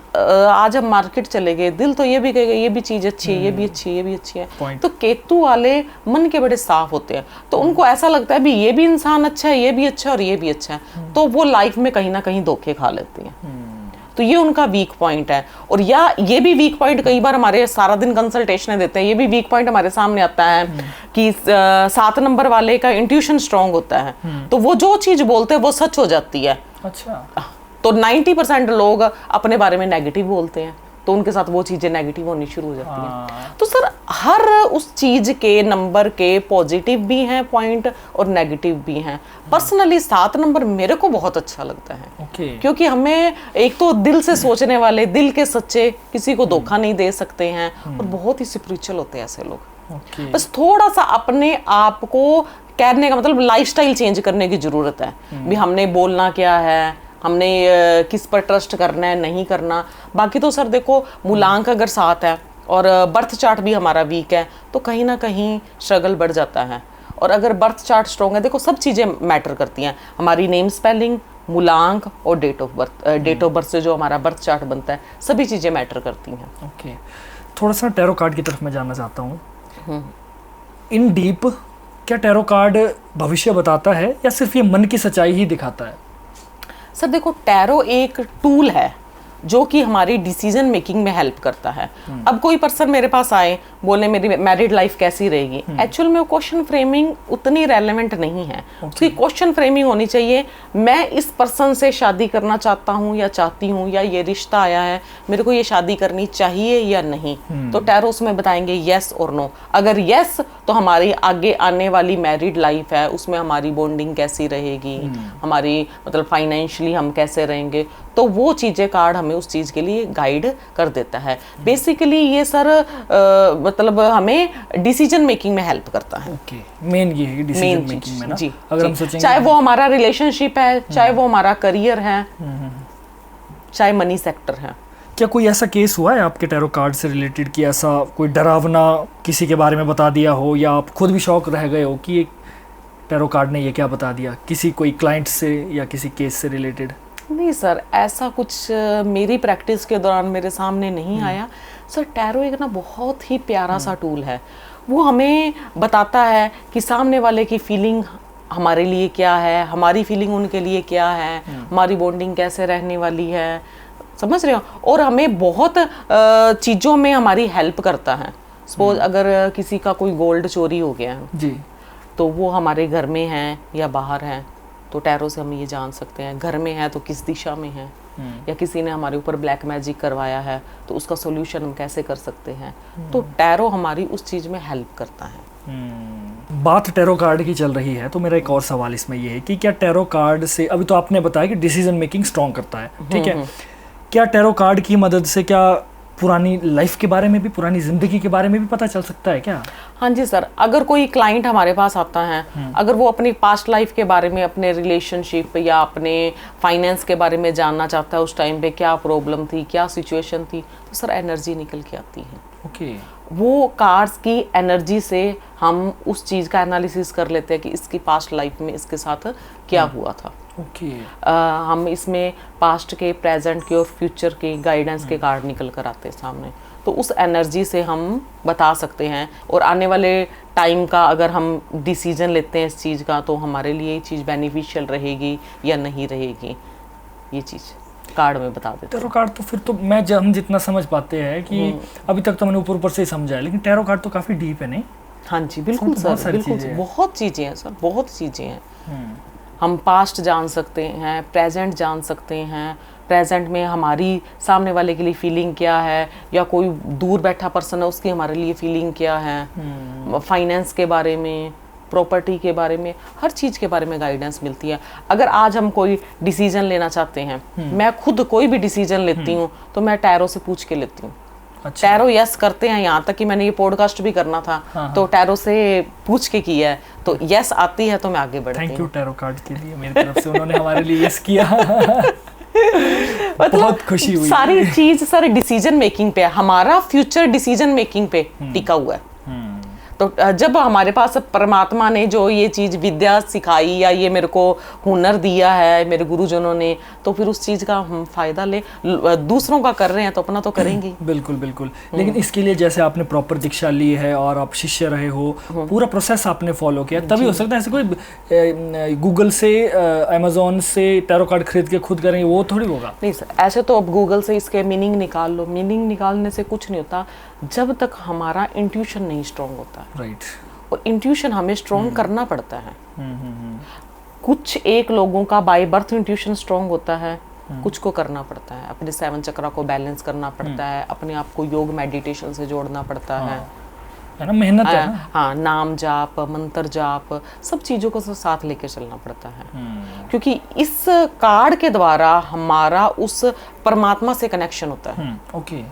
आज हम मार्केट चले गए, दिल तो ये भी कहेगा ये भी चीज़ अच्छी है, ये भी अच्छी है, ये भी अच्छी है। तो केतु वाले मन के बड़े साफ होते हैं, तो उनको ऐसा लगता है भी ये भी इंसान अच्छा है, ये भी अच्छा है और ये भी अच्छा है, तो वो लाइफ में कहीं ना कहीं धोखे खा लेते हैं। तो ये उनका वीक पॉइंट है। और या ये भी वीक पॉइंट कई बार हमारे सारा दिन कंसल्टेशन देते हैं, ये भी वीक पॉइंट हमारे सामने आता है कि 7 नंबर वाले का इंट्यूशन स्ट्रांग होता है, तो वो जो चीज बोलते हैं वो सच हो जाती है। अच्छा। तो 90% लोग अपने बारे में नेगेटिव बोलते हैं तो उनके साथ वो चीजें नेगेटिव होनी शुरू हो जाती हैं। तो सर हर उस चीज के नंबर के पॉजिटिव भी हैं पॉइंट और नेगेटिव भी हैं। पर्सनली 7 नंबर मेरे को बहुत अच्छा लगता है। क्योंकि हमें एक तो दिल से सोचने वाले, दिल के सच्चे, किसी को धोखा नहीं दे सकते हैं और बहुत ही स्पिरिचुअल होते हैं ऐसे लोग। बस थोड़ा सा अपने आप को कहने का मतलब लाइफस्टाइल चेंज करने की जरूरत है। भी हमने बोलना क्या है, हमने किस पर ट्रस्ट करना है, नहीं करना। बाकी तो सर देखो, मूलांक अगर 7 है और बर्थ चार्ट भी हमारा वीक है तो कहीं ना कहीं स्ट्रगल बढ़ जाता है। और अगर बर्थ चार्ट स्ट्रॉन्ग है, देखो सब चीज़ें मैटर करती हैं, हमारी नेम स्पेलिंग, मूलांक और date of birth. Date of birth से जो हमारा बर्थ चार्ट बनता है, सभी चीज़ें मैटर करती हैं। थोड़ा सा टैरो कार्ड की तरफ मैं जानना चाहता हूँ। इन डीप, क्या टैरो कार्ड भविष्य बताता है या सिर्फ ये मन की सच्चाई ही दिखाता है? सर देखो, टैरो एक टूल है जो कि हमारी डिसीजन मेकिंग में हेल्प करता है। अब कोई पर्सन मेरे पास आए, बोले मेरी मैरिड लाइफ कैसी रहेगी, एक्चुअल में वो क्वेश्चन फ्रेमिंग उतनी रेलेवेंट नहीं है। उसकी क्वेश्चन फ्रेमिंग होनी चाहिए, मैं इस पर्सन से शादी करना चाहता हूँ या चाहती हूँ, या ये रिश्ता आया है, मेरे को ये शादी करनी चाहिए या नहीं। तो टैरो उसमें बताएंगे येस और नो। अगर येस तो हमारी आगे आने वाली मैरिड लाइफ है, उसमें हमारी बॉन्डिंग कैसी रहेगी, हमारी मतलब फाइनेंशियली हम कैसे रहेंगे, तो वो चीज़ें कार्ड हमें उस चीज़ के लिए गाइड कर देता है। बेसिकली ये सर मतलब हमें डिसीजन मेकिंग में हेल्प करता है। मेन ये है डिसीजन मेकिंग में ना। जी, अगर हम सोचेंगे चाहे वो हमारा रिलेशनशिप है, चाहे वो हमारा करियर है, चाहे मनी सेक्टर है। क्या कोई ऐसा केस हुआ है आपके टैरो कार्ड से रिलेटेड कि ऐसा कोई डरावना किसी के बारे में बता दिया हो, या आप खुद भी शॉक रह गए हो कि ये टैरो कार्ड ने ये क्या बता दिया, किसी कोई क्लाइंट से या किसी केस से रिलेटेड? नहीं सर, ऐसा कुछ मेरी प्रैक्टिस के दौरान मेरे सामने नहीं आया। सर टैरो एक ना बहुत ही प्यारा सा टूल है। वो हमें बताता है कि सामने वाले की फीलिंग हमारे लिए क्या है, हमारी फीलिंग उनके लिए क्या है, हमारी बॉन्डिंग कैसे रहने वाली है, समझ रहे हो। और हमें बहुत चीज़ों में हमारी हेल्प करता है। सपोज अगर किसी का कोई गोल्ड चोरी हो गया है जी, तो वो हमारे घर में है या बाहर है, तो टैरो से हम ये जान सकते हैं। घर में है तो किस दिशा में है, या किसी ने हमारे ऊपर ब्लैक मैजिक करवाया है तो उसका सोल्यूशन हम कैसे कर सकते हैं। तो टैरो हमारी उस चीज़ में हेल्प करता है। बात टैरो कार्ड की चल रही है तो मेरा एक और सवाल इसमें ये है कि क्या टैरो कार्ड से, अभी तो आपने बताया कि डिसीजन मेकिंग स्ट्रॉन्ग करता है, ठीक है, क्या टैरो कार्ड की मदद से क्या पुरानी लाइफ के बारे में भी, पुरानी जिंदगी के बारे में भी पता चल सकता है क्या? हाँ जी सर, अगर कोई क्लाइंट हमारे पास आता है, अगर वो अपनी पास्ट लाइफ के बारे में, अपने रिलेशनशिप या अपने फाइनेंस के बारे में जानना चाहता है, उस टाइम पे क्या प्रॉब्लम थी, क्या सिचुएशन थी, तो सर एनर्जी निकल के आती है। ओके, वो कार्ड्स की एनर्जी से हम उस चीज़ का एनालिसिस कर लेते हैं कि इसकी पास्ट लाइफ में इसके साथ क्या हुआ था। ओके, हम इसमें पास्ट के, प्रेजेंट के और फ्यूचर के गाइडेंस के कार्ड निकल कर आते हैं सामने। तो उस एनर्जी से हम बता सकते हैं, और आने वाले टाइम का अगर हम डिसीजन लेते हैं इस चीज़ का, तो हमारे लिए ये चीज़ बेनिफिशियल रहेगी या नहीं रहेगी, ये चीज़ कार्ड में बता देते हैं। टैरो कार्ड तो फिर तो हम जितना समझ पाते हैं कि अभी तक तो मैंने ऊपर ऊपर से ही समझा है, लेकिन टैरो कार्ड तो काफ़ी डीप है, नहीं? हाँ जी बिल्कुल सर, बिल्कुल बहुत चीज़ें हैं सर, बहुत चीज़ें हैं। हम पास्ट जान सकते हैं, प्रेजेंट जान सकते हैं, प्रेजेंट में हमारी सामने वाले के लिए फीलिंग क्या है, या कोई दूर बैठा पर्सन है उसकी हमारे लिए फीलिंग क्या है, फाइनेंस के बारे में, प्रॉपर्टी के बारे में, हर चीज़ के बारे में गाइडेंस मिलती है। अगर आज हम कोई डिसीजन लेना चाहते हैं, मैं खुद कोई भी डिसीजन लेती हूँ तो मैं टैरो से पूछ के लेती हूँ। अच्छा। टैरो यस करते हैं, यहाँ तक कि मैंने ये पॉडकास्ट भी करना था, तो टैरो से पूछ के किया है, तो यस आती है तो मैं आगे बढ़ती हूँ। थैंक यू टैरो कार्ड के लिए, मेरी तरफ से उन्होंने हमारे लिए यस किया। मतलब बहुत खुशी हुई। सारी चीज सर डिसीजन मेकिंग पे, हमारा फ्यूचर डिसीजन मेकिंग पे टिका हुआ है। तो जब हमारे पास परमात्मा ने जो ये चीज़ विद्या सिखाई, या ये मेरे को हुनर दिया है मेरे गुरुजनों ने, तो फिर उस चीज़ का हम फायदा ले, दूसरों का कर रहे हैं तो अपना तो करेंगे। बिल्कुल बिल्कुल। लेकिन इसके लिए जैसे आपने प्रॉपर दीक्षा ली है और आप शिष्य रहे हो, पूरा प्रोसेस आपने फॉलो किया, तभी हो सकता है। ऐसे कोई गूगल से, अमेजोन से टैरो कार्ड खरीद के खुद करेंगे, वो थोड़ी होगा। नहीं सर, ऐसे तो अब गूगल से इसके मीनिंग निकाल लो, मीनिंग निकालने से कुछ नहीं होता जब तक हमारा इंट्यूशन नहीं स्ट्रॉन्ग होता। राइट। और इंट्यूशन हमें स्ट्रॉन्ग करना पड़ता है। कुछ एक लोगों का बाय बर्थ इंट्यूशन स्ट्रॉन्ग होता है, कुछ को करना पड़ता है, अपने 7 चक्रा को बैलेंस करना पड़ता है, अपने आप को योग मेडिटेशन से जोड़ना पड़ता है ना, मेहनत है ना? हाँ, नाम जाप, मंत्र जाप, सब चीज़ों को साथ लेके चलना पड़ता है। क्योंकि इस कार्ड के द्वारा हमारा उस परमात्मा से कनेक्शन होता है। ओके।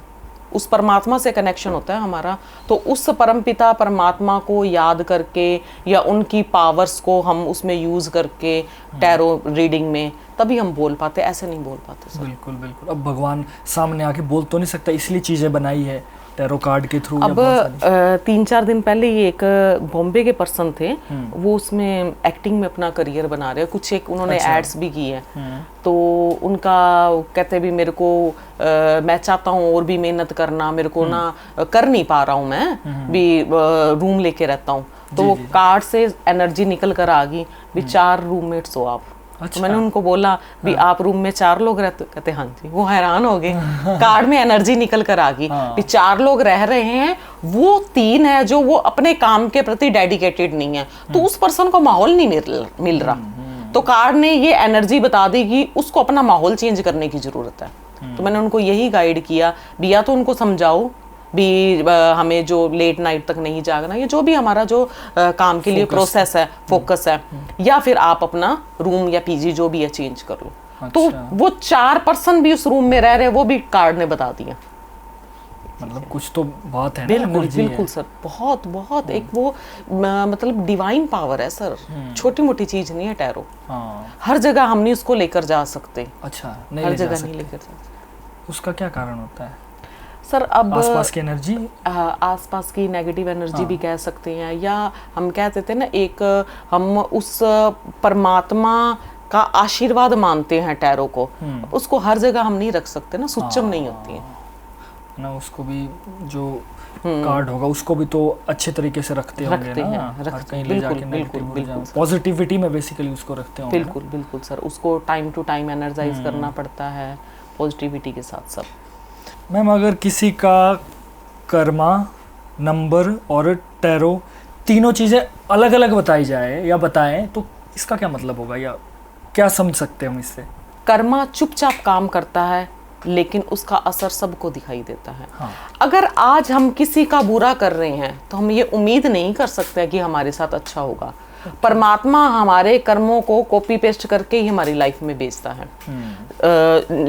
उस परमात्मा से कनेक्शन होता है हमारा, तो उस परमपिता परमात्मा को याद करके या उनकी पावर्स को हम उसमें यूज करके टैरो रीडिंग में, तभी हम बोल पाते, ऐसे नहीं बोल पाते सर। बिल्कुल बिल्कुल। अब भगवान सामने आके बोल तो नहीं सकता, इसलिए चीजें बनाई है टैरो कार्ड के थ्रू। अब 3-4 दिन पहले ये एक बॉम्बे के पर्सन थे, वो उसमें एक्टिंग में अपना करियर बना रहे हैं, कुछ एक उन्होंने एड्स भी की है। तो उनका कहते भी मेरे को मैं चाहता हूँ और भी मेहनत करना, मेरे को ना कर नहीं पा रहा हूँ, मैं भी रूम लेके रहता हूँ। तो वो कार्ड से एनर्जी निकल कर आ गई भी 4 रूममेट्स हो आप, तो मैंने उनको बोला भी आप रूम में 4 लोग रहते, कहते हाँ जी। वो हैरान हो गए, कार्ड में एनर्जी निकल कर आ गई भी 4 लोग रह रहे हैं, वो 3 है जो वो अपने काम के प्रति डेडिकेटेड नहीं है, तो उस पर्सन को माहौल नहीं मिल रहा। तो कार्ड ने ये एनर्जी बता दी कि उसको अपना माहौल चेंज करने की जरूरत है। तो मैंने उनको यही गाइड किया भी या तो उनको समझाओ भी हमें जो लेट नाइट तक नहीं जागना, ये जो भी हमारा जो काम के लिए प्रोसेस है, फोकस है, या फिर आप अपना रूम या पीजी जो भी है चेंज कर लो। अच्छा। तो वो 4 पर्सन भी उस रूम में रह रहे, वो भी कार्ड ने बता दिया। मतलब कुछ तो बात है ना, बिल्कुल एनर्जी बिल्कुल है। सर, बहुत बहुत एक वो मतलब डिवाइन पावर है सर, छोटी मोटी चीज नहीं है टैरो। हर जगह हम नहीं उसको लेकर जा सकते। अच्छा, हर जगह नहीं लेकर जा सकते। उसका क्या कारण होता है सर? अब आसपास की एनर्जी, आसपास की नेगेटिव एनर्जी भी कह सकते हैं, या हम कहते थे ना एक हम उस परमात्मा का आशीर्वाद मानते हैं टैरो को, उसको हर जगह हम नहीं रख सकते ना, सुच्चम नहीं होती है ना। उसको भी जो कार्ड होगा उसको भी तो अच्छे तरीके से रखते होंगे ना, हर कहीं ले जाके नेगेटिव पॉजिटिविटी में बेसिकली उसको रखते होंगे। बिल्कुल बिल्कुल सर, उसको टाइम टू टाइम एनर्जाइज करना पड़ता है पॉजिटिविटी के साथ सब। मैम, अगर किसी का कर्मा, नंबर और टैरो तीनों चीज़ें अलग अलग बताई जाए या बताएं तो इसका क्या मतलब होगा, या क्या समझ सकते हैं हम इससे? कर्मा चुपचाप काम करता है लेकिन उसका असर सबको दिखाई देता है। हाँ। अगर आज हम किसी का बुरा कर रहे हैं तो हम ये उम्मीद नहीं कर सकते कि हमारे साथ अच्छा होगा। परमात्मा हमारे कर्मों को कॉपी पेस्ट करके ही हमारी लाइफ में भेजता है।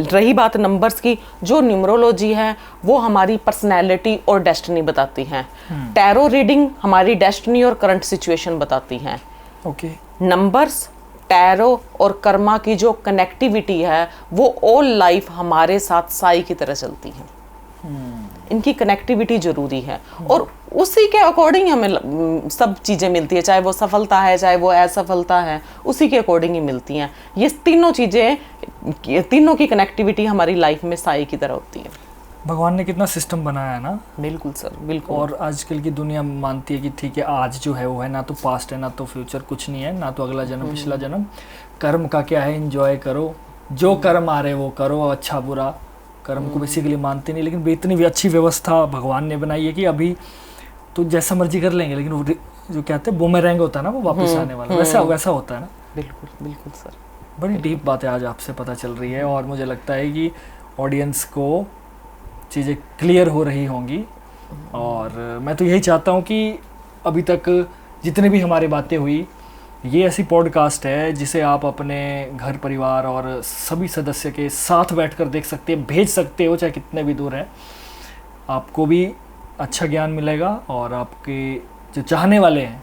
रही बात नंबर्स की, जो न्यूमरोलॉजी है वो हमारी पर्सनैलिटी और डेस्टिनी बताती है। टैरो रीडिंग हमारी डेस्टिनी और करंट सिचुएशन बताती है। ओके। नंबर्स, टैरो और कर्मा की जो कनेक्टिविटी है वो ऑल लाइफ हमारे साथ साई की तरह चलती है। इनकी कनेक्टिविटी जरूरी है और उसी के अकॉर्डिंग हमें सब चीज़ें मिलती है, चाहे वो सफलता है चाहे वो असफलता है, उसी के अकॉर्डिंग ही मिलती हैं। ये तीनों चीज़ें, तीनों की कनेक्टिविटी हमारी लाइफ में साई की तरह होती है। भगवान ने कितना सिस्टम बनाया है ना। बिल्कुल सर, बिल्कुल। और आजकल की दुनिया मानती है कि ठीक है, आज जो है वो है, ना तो पास्ट है ना तो फ्यूचर, कुछ नहीं है, ना तो अगला जन्म पिछला जन्म। कर्म का क्या है, एंजॉय करो, जो कर्म आ रहे वो करो, अच्छा बुरा कर्म को बेसिकली मानते नहीं। लेकिन इतनी भी अच्छी व्यवस्था भगवान ने बनाई है कि अभी तो जैसा मर्जी कर लेंगे, लेकिन वो जो कहते हैं बूमेरैंग होता है ना, वो वापस आने वाला, वैसा होता है ना। बिल्कुल बिल्कुल सर। बड़ी डीप बातें आज आपसे पता चल रही है और मुझे लगता है कि ऑडियंस को चीज़ें क्लियर हो रही होंगी। और मैं तो यही चाहता हूँ कि अभी तक जितनी भी हमारी बातें हुई, ये ऐसी पॉडकास्ट है जिसे आप अपने घर परिवार और सभी सदस्य के साथ बैठकर देख सकते हैं, भेज सकते हो, चाहे कितने भी दूर हैं। आपको भी अच्छा ज्ञान मिलेगा और आपके जो चाहने वाले हैं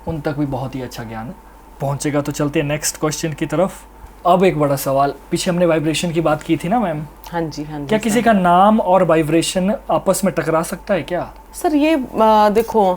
उन तक भी बहुत ही अच्छा ज्ञान पहुंचेगा। तो चलते हैं नेक्स्ट क्वेश्चन की तरफ। अब एक बड़ा सवाल, पीछे हमने वाइब्रेशन की बात की थी ना मैम। हाँ जी, हाँ जी। क्या किसी का नाम और वाइब्रेशन आपस में टकरा सकता है क्या? सर ये देखो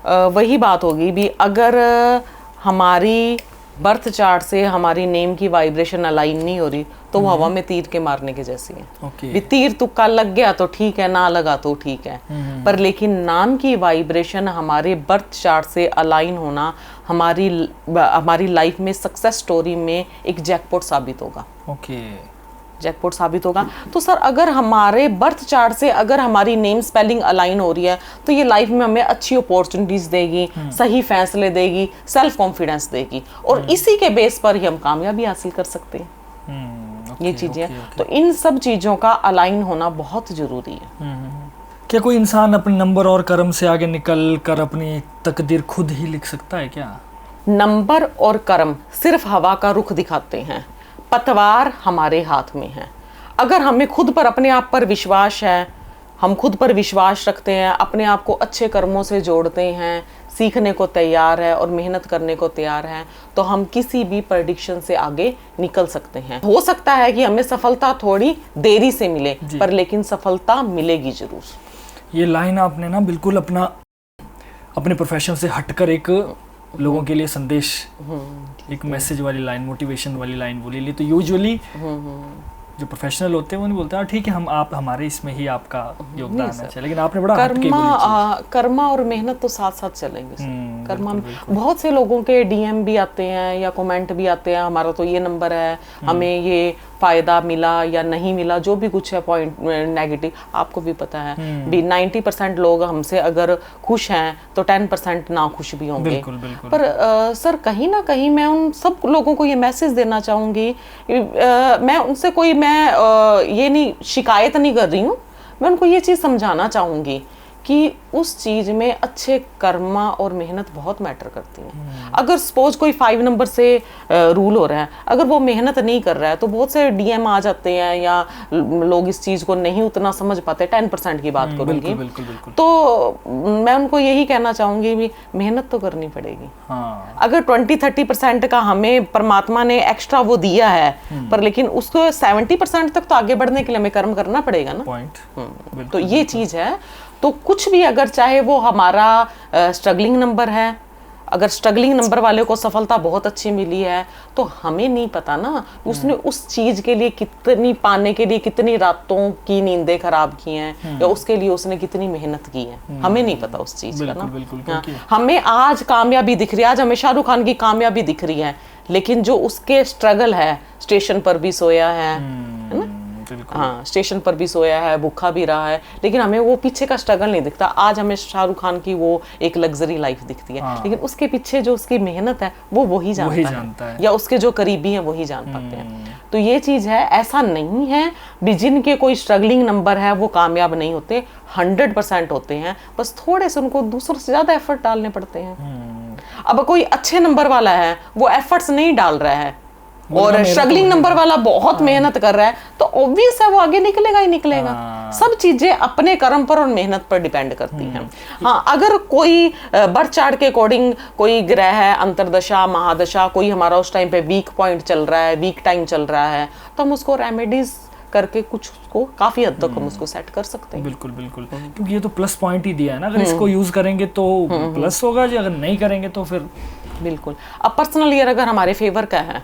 वही बात होगी भी, अगर हमारी बर्थ चार्ट से हमारी नेम की वाइब्रेशन अलाइन नहीं हो रही तो वो हवा में तीर के मारने के जैसी है। ओके। भी तीर तुक्का लग गया तो ठीक है, ना लगा तो ठीक है, पर लेकिन नाम की वाइब्रेशन हमारे बर्थ चार्ट से अलाइन होना हमारी लाइफ में सक्सेस स्टोरी में एक जैकपॉट साबित होगा। ओके, जैकपॉट साबित होगा। तो सर अगर हमारे बर्थ चार्ट से अगर हमारी नेम स्पेलिंग अलाइन हो रही है तो ये लाइफ में हमें अच्छी अपॉर्चुनिटीज देगी, सही फैसले देगी, सेल्फ कॉन्फिडेंस देगी, और इसी के बेस पर ही हम कामयाबी हासिल कर सकते हैं। ये चीजें, तो इन सब चीजों का अलाइन होना बहुत जरूरी है। क्या कोई इंसान अपने नंबर और कर्म से आगे निकल कर अपनी तकदीर खुद ही लिख सकता है क्या? नंबर और कर्म सिर्फ हवा का रुख दिखाते हैं, पतवार हमारे हाथ में है। अगर हमें खुद पर, अपने आप पर विश्वास है, हम खुद पर विश्वास रखते हैं, अपने आप को अच्छे कर्मों से जोड़ते हैं, सीखने को तैयार है और मेहनत करने को तैयार है, तो हम किसी भी प्रेडिक्शन से आगे निकल सकते हैं। हो सकता है कि हमें सफलता थोड़ी देरी से मिले, पर लेकिन सफलता मिलेगी जरूर। ये लाइन आपने ना बिल्कुल अपने प्रोफेशन से हटकर एक लोगों के लिए संदेश, एक मैसेज वाली लाइन, मोटिवेशन वाली लाइन बोली। तो यूजुअली जो प्रोफेशनल होते हैं वो नहीं बोलते हाँ ठीक है हम आप हमारे इसमें ही आपका योगदान सर। है, लेकिन आपने बड़ा हटके बोली चीज़। कर्मा और मेहनत तो साथ साथ चलेंगे सर। कर्मा बिल्कुल, बिल्कुल। बहुत से लोगों के डीएम भी आते हैं या कमेंट भी आते हैं, हमारा तो ये नंबर है, हमें ये फायदा मिला या नहीं मिला, जो भी कुछ है पॉइंट नेगेटिव, आपको भी पता है भी 90% लोग हमसे अगर खुश हैं तो 10% ना खुश भी होंगे। बिल्कुल, बिल्कुल। पर सर कहीं ना कहीं मैं उन सब लोगों को ये मैसेज देना चाहूँगी, मैं उनसे कोई मैं ये नहीं शिकायत नहीं कर रही हूँ, मैं उनको ये चीज़ समझाना चाहूँगी कि उस चीज़ में अच्छे कर्मा और मेहनत बहुत मैटर करती हैं। अगर सपोज कोई 5 नंबर से रूल हो रहा है, अगर वो मेहनत नहीं कर रहा है तो बहुत से डीएम आ जाते हैं या लोग इस चीज़ को नहीं उतना समझ पाते। 10% की बात करूँगी, बिल्कुल, बिल्कुल, बिल्कुल। तो मैं उनको यही कहना चाहूँगी भी मेहनत तो करनी पड़ेगी। हाँ। अगर 20-30% का हमें परमात्मा ने एक्स्ट्रा वो दिया है, पर लेकिन उसको 70% तक तो आगे बढ़ने के लिए हमें कर्म करना पड़ेगा ना। पॉइंट। तो ये चीज़ है। तो कुछ भी अगर चाहे वो हमारा स्ट्रगलिंग नंबर है, अगर स्ट्रगलिंग नंबर वाले को सफलता बहुत अच्छी मिली है तो हमें नहीं पता ना उसने उस चीज के लिए कितनी पाने के लिए कितनी रातों की नींदें खराब की हैं या उसके लिए उसने कितनी मेहनत की है, हमें नहीं पता उस चीज का ना। बिल्कुल, हाँ, हमें आज कामयाबी दिख रही है, आज हमें शाहरुख खान की कामयाबी दिख रही है, लेकिन जो उसके स्ट्रगल है, स्टेशन पर भी सोया है ना, हाँ स्टेशन पर भी सोया है, भूखा भी रहा है, लेकिन हमें वो पीछे का स्ट्रगल नहीं दिखता। आज हमें शाहरुख खान की वो एक लग्जरी लाइफ दिखती है, लेकिन उसके पीछे जो उसकी मेहनत है वो वही जानता है, या उसके जो करीबी हैं वही जान पाते हैं। तो ये चीज़ है, ऐसा नहीं है भी जिनके कोई स्ट्रगलिंग नंबर है वो कामयाब नहीं होते, 100% होते हैं, बस थोड़े से उनको दूसरों से ज़्यादा एफर्ट डालने पड़ते हैं। अब कोई अच्छे नंबर वाला है वो एफर्ट्स नहीं डाल रहा है और स्ट्रगलिंग नंबर वाला बहुत मेहनत कर रहा है, तो ऑब्वियस है वो आगे निकलेगा ही निकलेगा। सब चीजें अपने कर्म पर और मेहनत पर डिपेंड करती हैं। हाँ, अगर कोई बर्थ चार्ट के अकॉर्डिंग कोई ग्रह है, अंतरदशा महादशा, कोई हमारा उस टाइम पे वीक पॉइंट चल रहा है, वीक टाइम चल रहा है, तो हम उसको रेमेडीज करके कुछ उसको काफी हद तक हम उसको सेट कर सकते हैं। बिल्कुल बिल्कुल, क्योंकि ये तो प्लस पॉइंट ही दिया है ना, अगर इसको यूज करेंगे तो प्लस होगा, अगर नहीं करेंगे तो फिर बिल्कुल। अब पर्सनल ईयर अगर हमारे फेवर का है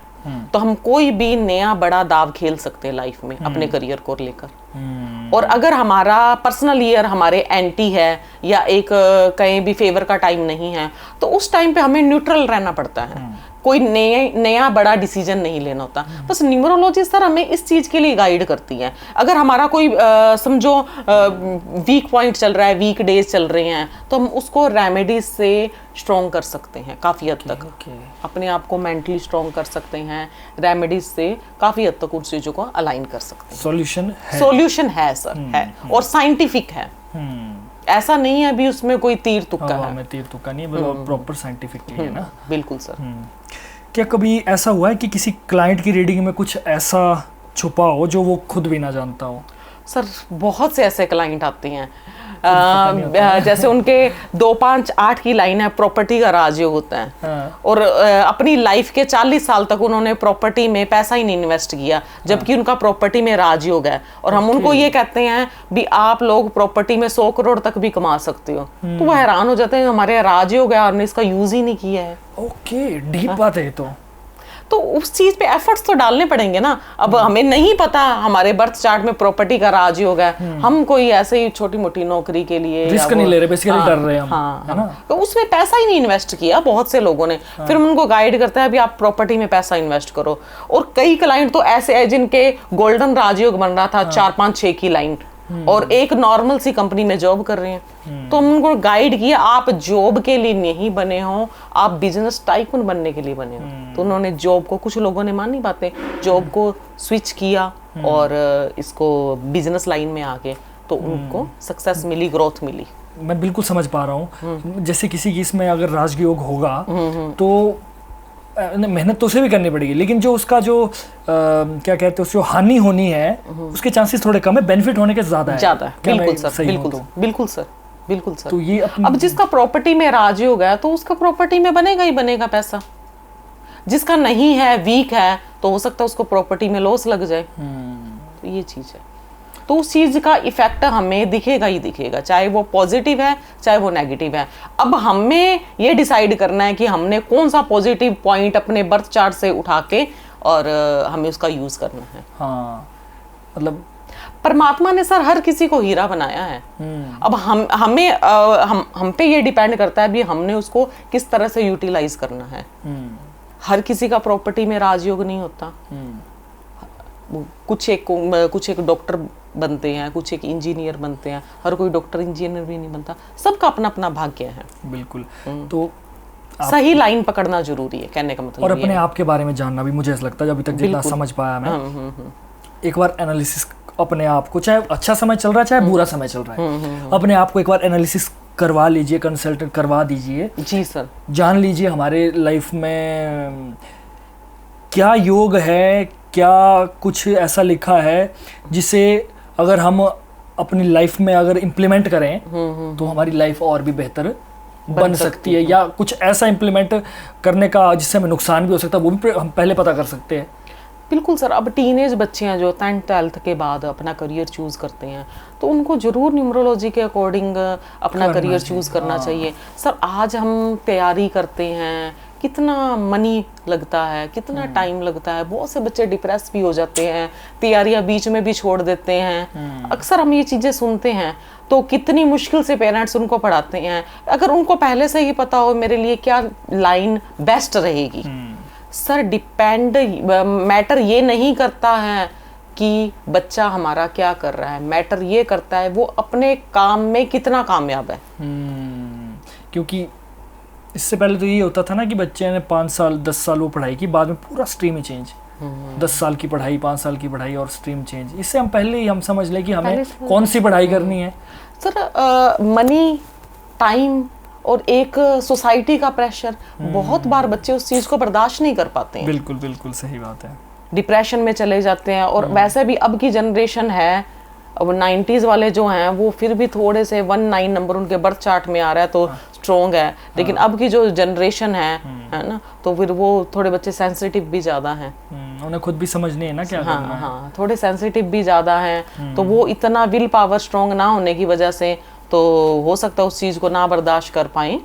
तो हम कोई भी नया बड़ा दाव खेल सकते हैं लाइफ में अपने करियर को लेकर। और अगर हमारा पर्सनल ईयर हमारे एंटी है या एक कहीं भी फेवर का टाइम नहीं है तो उस टाइम पे हमें न्यूट्रल रहना पड़ता है, कोई नया बड़ा डिसीजन नहीं लेना होता। बस न्यूमरोलॉजी सर हमें इस चीज़ के लिए गाइड करती है। अगर हमारा कोई समझो वीक पॉइंट चल रहा है, वीक डेज चल रहे हैं, तो हम उसको रेमेडीज से स्ट्रॉन्ग कर सकते हैं काफ़ी हद तक। अपने आप को मेंटली स्ट्रॉन्ग कर सकते हैं, रेमेडीज से काफ़ी हद तक उन चीज़ों को अलाइन कर सकते हैं। सॉल्यूशन है सर, है और साइंटिफिक है। ऐसा नहीं है अभी उसमें कोई तीर तुक्का है, तीर तुक्का नहीं है, प्रॉपर साइंटिफिक है ना। बिल्कुल सर। क्या कभी ऐसा हुआ है कि किसी क्लाइंट की रीडिंग में कुछ ऐसा छुपा हो जो वो खुद भी ना जानता हो? सर बहुत से ऐसे क्लाइंट आते हैं, जैसे उनके 2-5-8 की लाइन है, प्रॉपर्टी का राजयोग होता है। हाँ। और अपनी लाइफ के 40 साल तक उन्होंने प्रॉपर्टी में पैसा ही नहीं इन्वेस्ट किया, जबकि उनका प्रॉपर्टी में राजयोग है। और हम उनको ये कहते हैं भी आप लोग प्रॉपर्टी में 100 करोड़ तक भी कमा सकते हो, तो वो हैरान हो जाते हैं हमारे राजयोग है और हमने इसका यूज ही नहीं किया है। ओके, डीप बात है तो उस चीज पे एफर्ट्स तो डालने पड़ेंगे ना। अब हमें नहीं पता हमारे बर्थ चार्ट में प्रॉपर्टी का राजयोग है, हम कोई ऐसे ही छोटी मोटी नौकरी के लिए रिस्क नहीं ले रहे, बेसिकली डर रहे हम, है ना? तो उसमें पैसा ही नहीं इन्वेस्ट किया बहुत से लोगों ने। फिर हम उनको गाइड करते हैं भी आप प्रॉपर्टी में पैसा इन्वेस्ट करो। और कई क्लाइंट तो ऐसे है जिनके गोल्डन राजयोग बन रहा था 4-5-6 की लाइन, और एक नॉर्मल सी कंपनी में जॉब कर रहे हैं। तो हम उनको गाइड किया आप जॉब के लिए नहीं बने हो, आप बिजनेस टाइकून बनने के लिए बने हो। तो उन्होंने जॉब को, कुछ लोगों ने मान नहीं पाते, जॉब को स्विच किया और इसको बिजनेस लाइन में आके तो उनको सक्सेस मिली, ग्रोथ मिली। मैं बिल्कुल समझ पा रहा हूँ। जैसे किसी की इसमें अगर राजयोग होगा तो मेहनत तो उसे भी करनी पड़ेगी, लेकिन जो उसका जो क्या कहते हैं जो हानि होनी है उसके चांसेस थोड़े कम है, बेनिफिट होने के ज्यादा है। बिल्कुल सर, बिल्कुल सर, बिल्कुल सर। तो ये अब जिसका प्रॉपर्टी में राजयोग है तो उसका प्रॉपर्टी में बनेगा ही बनेगा पैसा। जिसका नहीं है, वीक है, तो हो सकता है उसको प्रॉपर्टी में लॉस लग जाए। तो ये चीज है। तो उस चीज का इफेक्ट हमें दिखेगा ही दिखेगा, चाहे वो पॉजिटिव है चाहे वो नेगेटिव है। अब हमें ये डिसाइड करना है कि हमने कौन सा पॉजिटिव पॉइंट अपने बर्थ चार्ट से उठा के और हमें उसका यूज करना है। हाँ, मतलब परमात्मा ने सर हर किसी को हीरा बनाया है। अब हम पे ये डिपेंड करता है भी हमने उसको किस तरह से यूटिलाइज करना है। हर किसी का प्रॉपर्टी में राजयोग नहीं होता। कुछ एक डॉक्टर बनते हैं, कुछ एक इंजीनियर बनते हैं, हर कोई डॉक्टर इंजीनियर भी नहीं बनता। सबका अपना अपना भाग्य है। बिल्कुल। तो सही लाइन पकड़ना जरूरी है, कहने का मतलब। और अपने आप के बारे में जानना भी, मुझे ऐसा लगता है अभी तक जितना समझ पाया मैं, एक बार एनालिसिस अपने आप को, चाहे अच्छा समय चल रहा है चाहे बुरा समय चल रहा है, अपने आप को एक बार एनालिसिस करवा लीजिए, कंसल्टेंट करवा दीजिए। जी सर। जान लीजिए हमारे लाइफ में क्या योग है, क्या कुछ ऐसा लिखा है जिसे अगर हम अपनी लाइफ में अगर इम्प्लीमेंट करें तो हमारी लाइफ और भी बेहतर बन सकती है, या कुछ ऐसा इम्प्लीमेंट करने का जिससे हमें नुकसान भी हो सकता है, वो भी हम पहले पता कर सकते हैं। बिल्कुल सर। अब टीनेज बच्चे हैं जो 10th 12th के बाद अपना करियर चूज करते हैं, तो उनको जरूर न्यूमरोलॉजी के अकॉर्डिंग अपना करियर चूज करना चाहिए। सर आज हम तैयारी करते हैं, कितना मनी लगता है, कितना टाइम लगता है। बहुत से बच्चे डिप्रेस भी हो जाते हैं, तैयारियां बीच में भी छोड़ देते हैं। अक्सर हम ये चीजें सुनते हैं, तो कितनी मुश्किल से पेरेंट्स उनको पढ़ाते हैं। अगर उनको पहले से ही पता हो मेरे लिए क्या लाइन बेस्ट रहेगी। सर मैटर ये नहीं करता है कि बच्चा हमारा क्या कर रहा है, मैटर ये करता है वो अपने काम में कितना कामयाब है। क्योंकि इससे पहले तो ये होता था ना कि बच्चे ने 5 साल 10 साल वो पढ़ाई की, बाद में पूरा स्ट्रीम ही चेंज। 10 साल की पढ़ाई, 5 साल की पढ़ाई और स्ट्रीम चेंज। इससे हम पहले ही हम समझ लें कि हमें कौन सी पढ़ाई करनी है। सर मनी, टाइम और एक सोसाइटी का प्रेशर, बहुत बार बच्चे उस चीज को बर्दाश्त नहीं कर पाते हैं। बिल्कुल बिल्कुल सही बात है। डिप्रेशन में चले जाते हैं। और वैसे भी अब की जनरेशन है, अब 90s वाले जो हैं वो फिर भी थोड़े से 19 नंबर उनके बर्थ चार्ट में आ रहा है तो स्ट्रॉन्ग है। लेकिन अब की जो जनरेशन है ना, तो फिर वो थोड़े बच्चे सेंसिटिव भी ज्यादा हैं। उन्हें खुद भी समझ नहीं है ना क्या करना है। हाँ, थोड़े सेंसिटिव भी ज्यादा हैं। तो वो इतना विल पावर स्ट्रॉन्ग ना होने की वजह से तो हो सकता है उस चीज को ना बर्दाश्त कर पाए।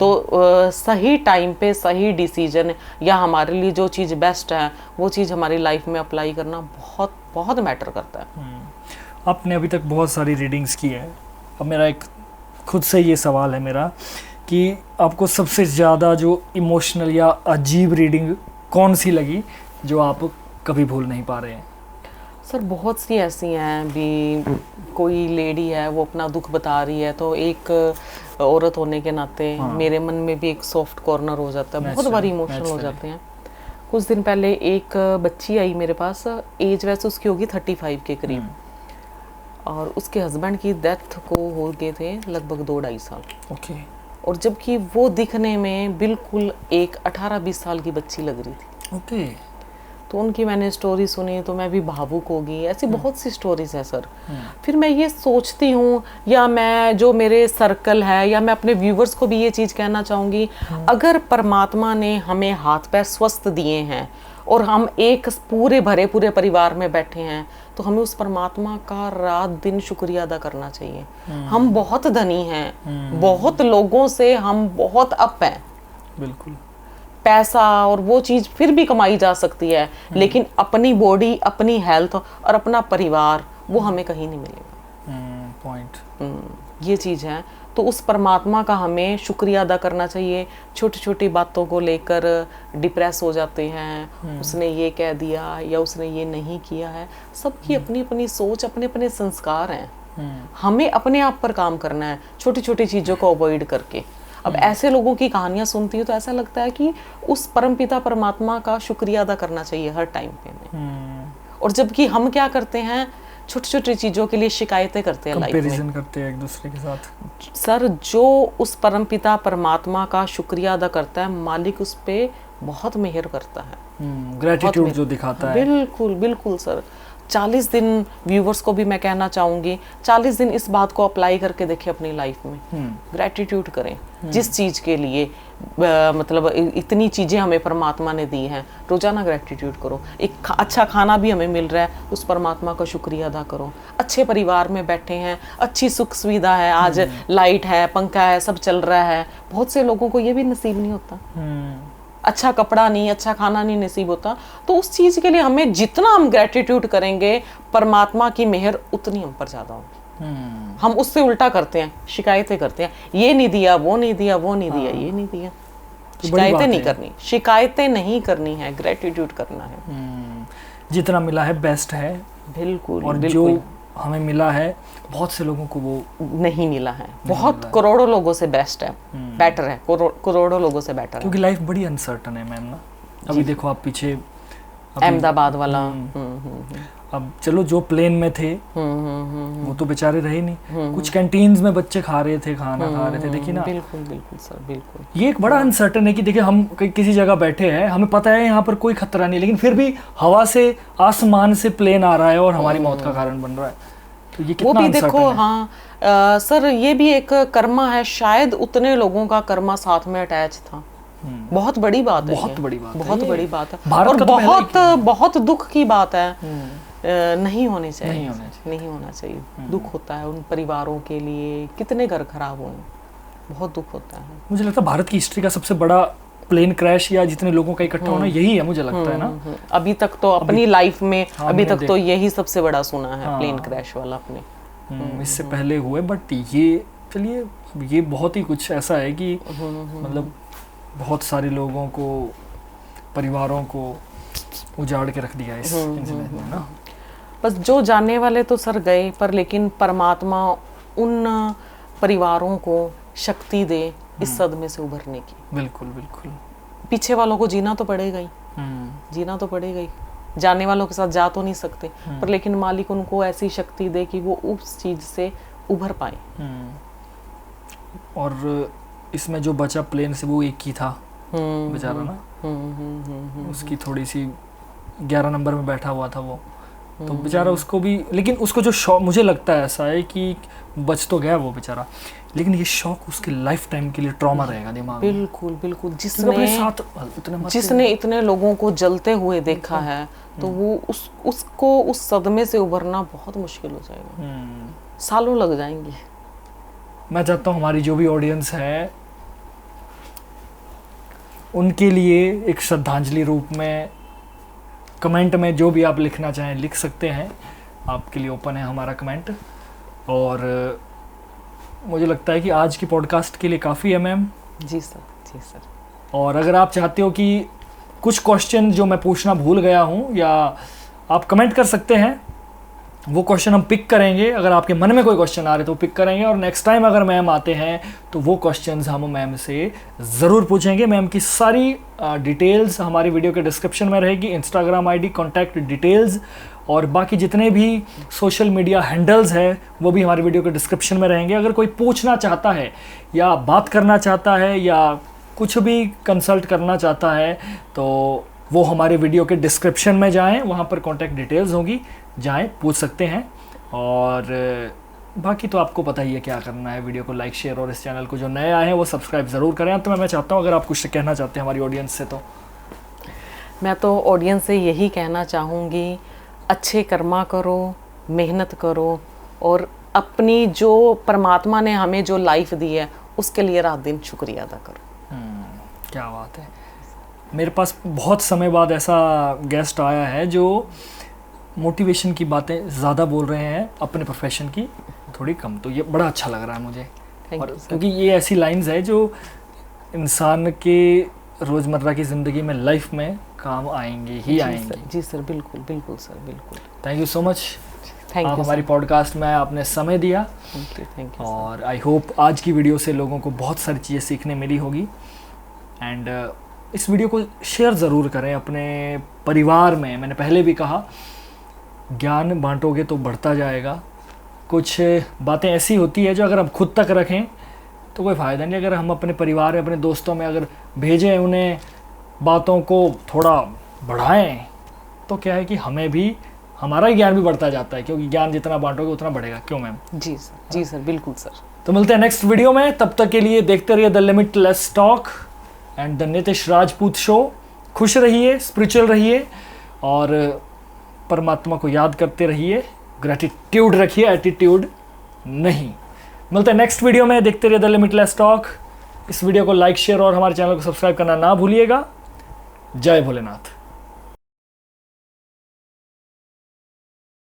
तो सही टाइम पे सही डिसीजन या हमारे लिए जो चीज़ बेस्ट है वो चीज़ हमारी लाइफ में अप्लाई करना बहुत बहुत मैटर करता है। आपने अभी तक बहुत सारी रीडिंग्स की है। अब मेरा एक खुद से ये सवाल है मेरा कि आपको सबसे ज़्यादा जो इमोशनल या अजीब रीडिंग कौन सी लगी जो आप कभी भूल नहीं पा रहे हैं? सर बहुत सी ऐसी हैं भी, कोई लेडी है वो अपना दुख बता रही है तो एक औरत होने के नाते मेरे मन में भी एक सॉफ्ट कॉर्नर हो जाता है, बहुत बार इमोशनल हो जाते हैं। कुछ दिन पहले एक बच्ची आई मेरे पास, एज वैसे उसकी होगी 35 के करीब, और उसके हस्बैंड की डेथ को हो गए थे लगभग 2-2.5 साल। ओके। और जबकि वो दिखने में बिल्कुल एक 18-20 साल की बच्ची लग रही थी। ओके। तो उनकी मैंने स्टोरी सुनी तो मैं भी भावुक हो गई। ऐसी बहुत सी स्टोरीज है सर। फिर मैं ये सोचती हूँ, या मैं जो मेरे सर्कल है, या मैं अपने व्यूवर्स को भी ये चीज़ कहना चाहूँगी, अगर परमात्मा ने हमें हाथ पैर स्वस्थ दिए हैं और हम एक पूरे भरे पूरे परिवार में बैठे हैं, तो हमें उस परमात्मा का रात दिन शुक्रिया अदा करना चाहिए। हम बहुत धनी हैं, बहुत लोगों से हम बहुत अप हैं। बिल्कुल। पैसा और वो चीज़ फिर भी कमाई जा सकती है, लेकिन अपनी बॉडी, अपनी हेल्थ और अपना परिवार वो हमें कहीं नहीं मिलेगा। पॉइंट। ये चीज़ है। तो उस परमात्मा का हमें शुक्रिया अदा करना चाहिए। छोटी छोटी बातों को लेकर डिप्रेस हो जाते हैं, उसने ये कह दिया या उसने ये नहीं किया है। सबकी अपनी अपनी सोच, अपने अपने संस्कार हैं। हमें अपने आप पर काम करना है, छोटी छोटी चीज़ों को अवॉइड करके। अब ऐसे लोगों की कहानियां सुनती हूँ तो ऐसा लगता है कि उस परमपिता परमात्मा का शुक्रिया अदा करना चाहिए हर टाइम पे। और जबकि हम क्या करते हैं, छोटी छोटी चीज़ों के लिए शिकायतें करते हैं, कंपैरिजन करते हैं एक दूसरे के साथ। सर जो उस परमपिता परमात्मा का शुक्रिया अदा करता है, मालिक उस पर बहुत मेहर करता है, ग्रेटिट्यूड जो दिखाता है। बिल्कुल बिल्कुल सर। 40 दिन व्यूवर्स को भी मैं कहना चाहूँगी, 40 दिन इस बात को अप्लाई करके देखें अपनी लाइफ में। ग्रेटिट्यूड करें जिस चीज़ के लिए, मतलब इतनी चीज़ें हमें परमात्मा ने दी हैं, रोज़ाना ग्रेटिट्यूड करो। एक अच्छा खाना भी हमें मिल रहा है, उस परमात्मा का शुक्रिया अदा करो। अच्छे परिवार में बैठे हैं, अच्छी सुख सुविधा है, आज लाइट है, पंखा है, सब चल रहा है। बहुत से लोगों को ये भी नसीब नहीं होता। अच्छा कपड़ा नहीं, अच्छा खाना नहीं नसीब होता, तो उस चीज़ के लिए हमें जितना हम ग्रेटिट्यूड करेंगे परमात्मा की मेहर उतनी हम पर ज़्यादा होगी। हम उससे उल्टा करते हैं, शिकायतें करते हैं, ये नहीं दिया, वो नहीं दिया, वो नहीं दिया, ये नहीं दिया। शिकायतें नहीं करनी, शिकायतें नहीं करनी है, ग्रेटिट्यूड करना है। जितना मिला है बेस्ट है। बिल्कुल। और बिल्कुल। जो हमें मिला है बहुत से लोगों को वो नहीं मिला है, बहुत करोड़ों लोगों से बेस्ट है, बेटर है, करोड़ों लोगों से बेटर है। क्योंकि लाइफ बड़ी अनसर्टन है मैम ना। अभी देखो आप पीछे अहमदाबाद वाला, अब चलो जो प्लेन में थे वो तो बेचारे रहे नहीं, कुछ कैंटीन्स में बच्चे खा रहे थे, खाना खा रहे थे, देखिए ना। बिल्कुल बिल्कुल सर, बिल्कुल। ये एक बड़ा अनसर्टन है कि देखिए हम किसी जगह बैठे हैं, हमें पता है यहाँ पर कोई खतरा नहीं, लेकिन फिर भी हवा से आसमान से प्लेन आ रहा है और हमारी मौत का कारण बन रहा है। तो ये कितना वो भी देखो, है? हाँ सर, ये भी एक कर्मा है, शायद उतने लोगों का कर्मा साथ में अटैच था। बहुत बड़ी बात है, बहुत बड़ी बात है, बहुत बड़ी बात है, भारत और का तो बहुत बहुत दुख की बात है। नहीं होने चाहिए, नहीं होना चाहिए। दुख होता है उन परिवारों के लिए, कितने घर खराब हुए, बहुत दुख होता है। मुझे लगता है भारत की हिस्ट्री का सबसे बड़ा प्लेन क्रैश या जितने लोगों का इकट्ठा होना यही है, मुझे लगता है ना। अभी तक तो अपनी लाइफ में अभी तक तो यही सबसे बड़ा सुना है, प्लेन क्रैश वाला अपने। इससे पहले हुए, बट ये चलिए ये बहुत ही कुछ ऐसा है कि मतलब बहुत सारे लोगों को, परिवारों को उजाड़ के रख दिया इस इंसिडेंट में ना। बस जो जानने वाले तो सर गए, पर लेकिन परमात्मा उन परिवारों को शक्ति दे इस सदमे से उभरने की। बिल्कुल बिल्कुल। पीछे वालों को जीना तो पड़ेगा ही, जीना तो पड़ेगा ही। जाने वालों के साथ जा तो नहीं सकते, पर लेकिन मालिक उनको ऐसी शक्ति दे कि वो उस चीज से उभर पाए। और इसमें जो बचा प्लेन से वो एक ही था बेचारा ना, उसकी थोड़ी सी 11 नंबर में बैठा हुआ था वो, तो बेचारा उसको भी, लेकिन उसको जो शौक, मुझे लगता है ऐसा है कि बच तो गया वो बेचारा, लेकिन ये शौक उसके लाइफ टाइम के लिए ट्रॉमा रहेगा दिमाग में। बिल्कुल बिल्कुल। जिसने इतने लोगों को जलते हुए देखा है, तो वो उसको उस सदमे से उभरना बहुत मुश्किल हो जाएगा, सालों लग जाएंगे। मैं चाहता हूँ हमारी जो भी ऑडियंस है उनके लिए एक श्रद्धांजलि रूप में कमेंट में जो भी आप लिखना चाहें लिख सकते हैं, आपके लिए ओपन है हमारा कमेंट। और मुझे लगता है कि आज की पॉडकास्ट के लिए काफ़ी है मैम। जी सर, जी सर। और अगर आप चाहते हो कि कुछ क्वेश्चन जो मैं पूछना भूल गया हूँ, या आप कमेंट कर सकते हैं, वो क्वेश्चन हम पिक करेंगे। अगर आपके मन में कोई क्वेश्चन आ रहे तो पिक करेंगे, और नेक्स्ट टाइम अगर मैम आते हैं तो वो क्वेश्चंस हम मैम से ज़रूर पूछेंगे। मैम की सारी डिटेल्स हमारी वीडियो के डिस्क्रिप्शन में रहेगी, इंस्टाग्राम आईडी, कॉन्टैक्ट डिटेल्स और बाकी जितने भी सोशल मीडिया हैंडल्स हैं वो भी हमारी वीडियो के डिस्क्रिप्शन में रहेंगे। अगर कोई पूछना चाहता है या बात करना चाहता है या कुछ भी कंसल्ट करना चाहता है तो वो हमारे वीडियो के डिस्क्रिप्शन में जाएं, वहाँ पर कॉन्टैक्ट डिटेल्स होगी, जाएं, पूछ सकते हैं। और बाकी तो आपको पता ही है क्या करना है, वीडियो को लाइक, शेयर और इस चैनल को जो नए आए हैं वो सब्सक्राइब ज़रूर करें। तो मैं चाहता हूँ अगर आप कुछ कहना चाहते हैं हमारी ऑडियंस से, तो मैं तो ऑडियंस से यही कहना चाहूँगी, अच्छे कर्मा करो, मेहनत करो, और अपनी जो परमात्मा ने हमें जो लाइफ दी है उसके लिए रात दिन शुक्रिया अदा करो। क्या बात है। मेरे पास बहुत समय बाद ऐसा गेस्ट आया है जो मोटिवेशन की बातें ज़्यादा बोल रहे हैं, अपने प्रोफेशन की थोड़ी कम, तो ये बड़ा अच्छा लग रहा है मुझे। और क्योंकि ये ऐसी लाइंस है जो इंसान के रोज़मर्रा की ज़िंदगी में, लाइफ में काम आएंगे ही आएंगे। जी सर, बिल्कुल बिल्कुल सर, बिल्कुल। थैंक यू सो मच, आप हमारी पॉडकास्ट में आपने समय दिया। Thank you. और आई होप आज की वीडियो से लोगों को बहुत सारी चीज़ें सीखने मिली होगी। एंड इस वीडियो को शेयर ज़रूर करें अपने परिवार में। मैंने पहले भी कहा, ज्ञान बांटोगे तो बढ़ता जाएगा। कुछ बातें ऐसी होती है जो अगर हम खुद तक रखें तो कोई फ़ायदा नहीं, अगर हम अपने परिवार में, अपने दोस्तों में अगर भेजें, उन्हें बातों को थोड़ा बढ़ाएं, तो क्या है कि हमें भी, हमारा ज्ञान भी बढ़ता जाता है, क्योंकि ज्ञान जितना बांटोगे उतना बढ़ेगा। क्यों मैम? जी सर, जी सर, बिल्कुल सर। तो मिलते हैं नेक्स्ट वीडियो में, तब तक के लिए देखते रहिए the limitless talk and the Nitish Rajput show. खुश रहिए, स्पिरिचुअल रहिए और परमात्मा को याद करते रहिए। ग्रेटिट्यूड रखिए, एटीट्यूड नहीं। मिलते हैं नेक्स्ट वीडियो में, देखते रहिए द लिमिटलेस टॉक। इस वीडियो को लाइक, शेयर और हमारे चैनल को सब्सक्राइब करना ना भूलिएगा। जय भोलेनाथ।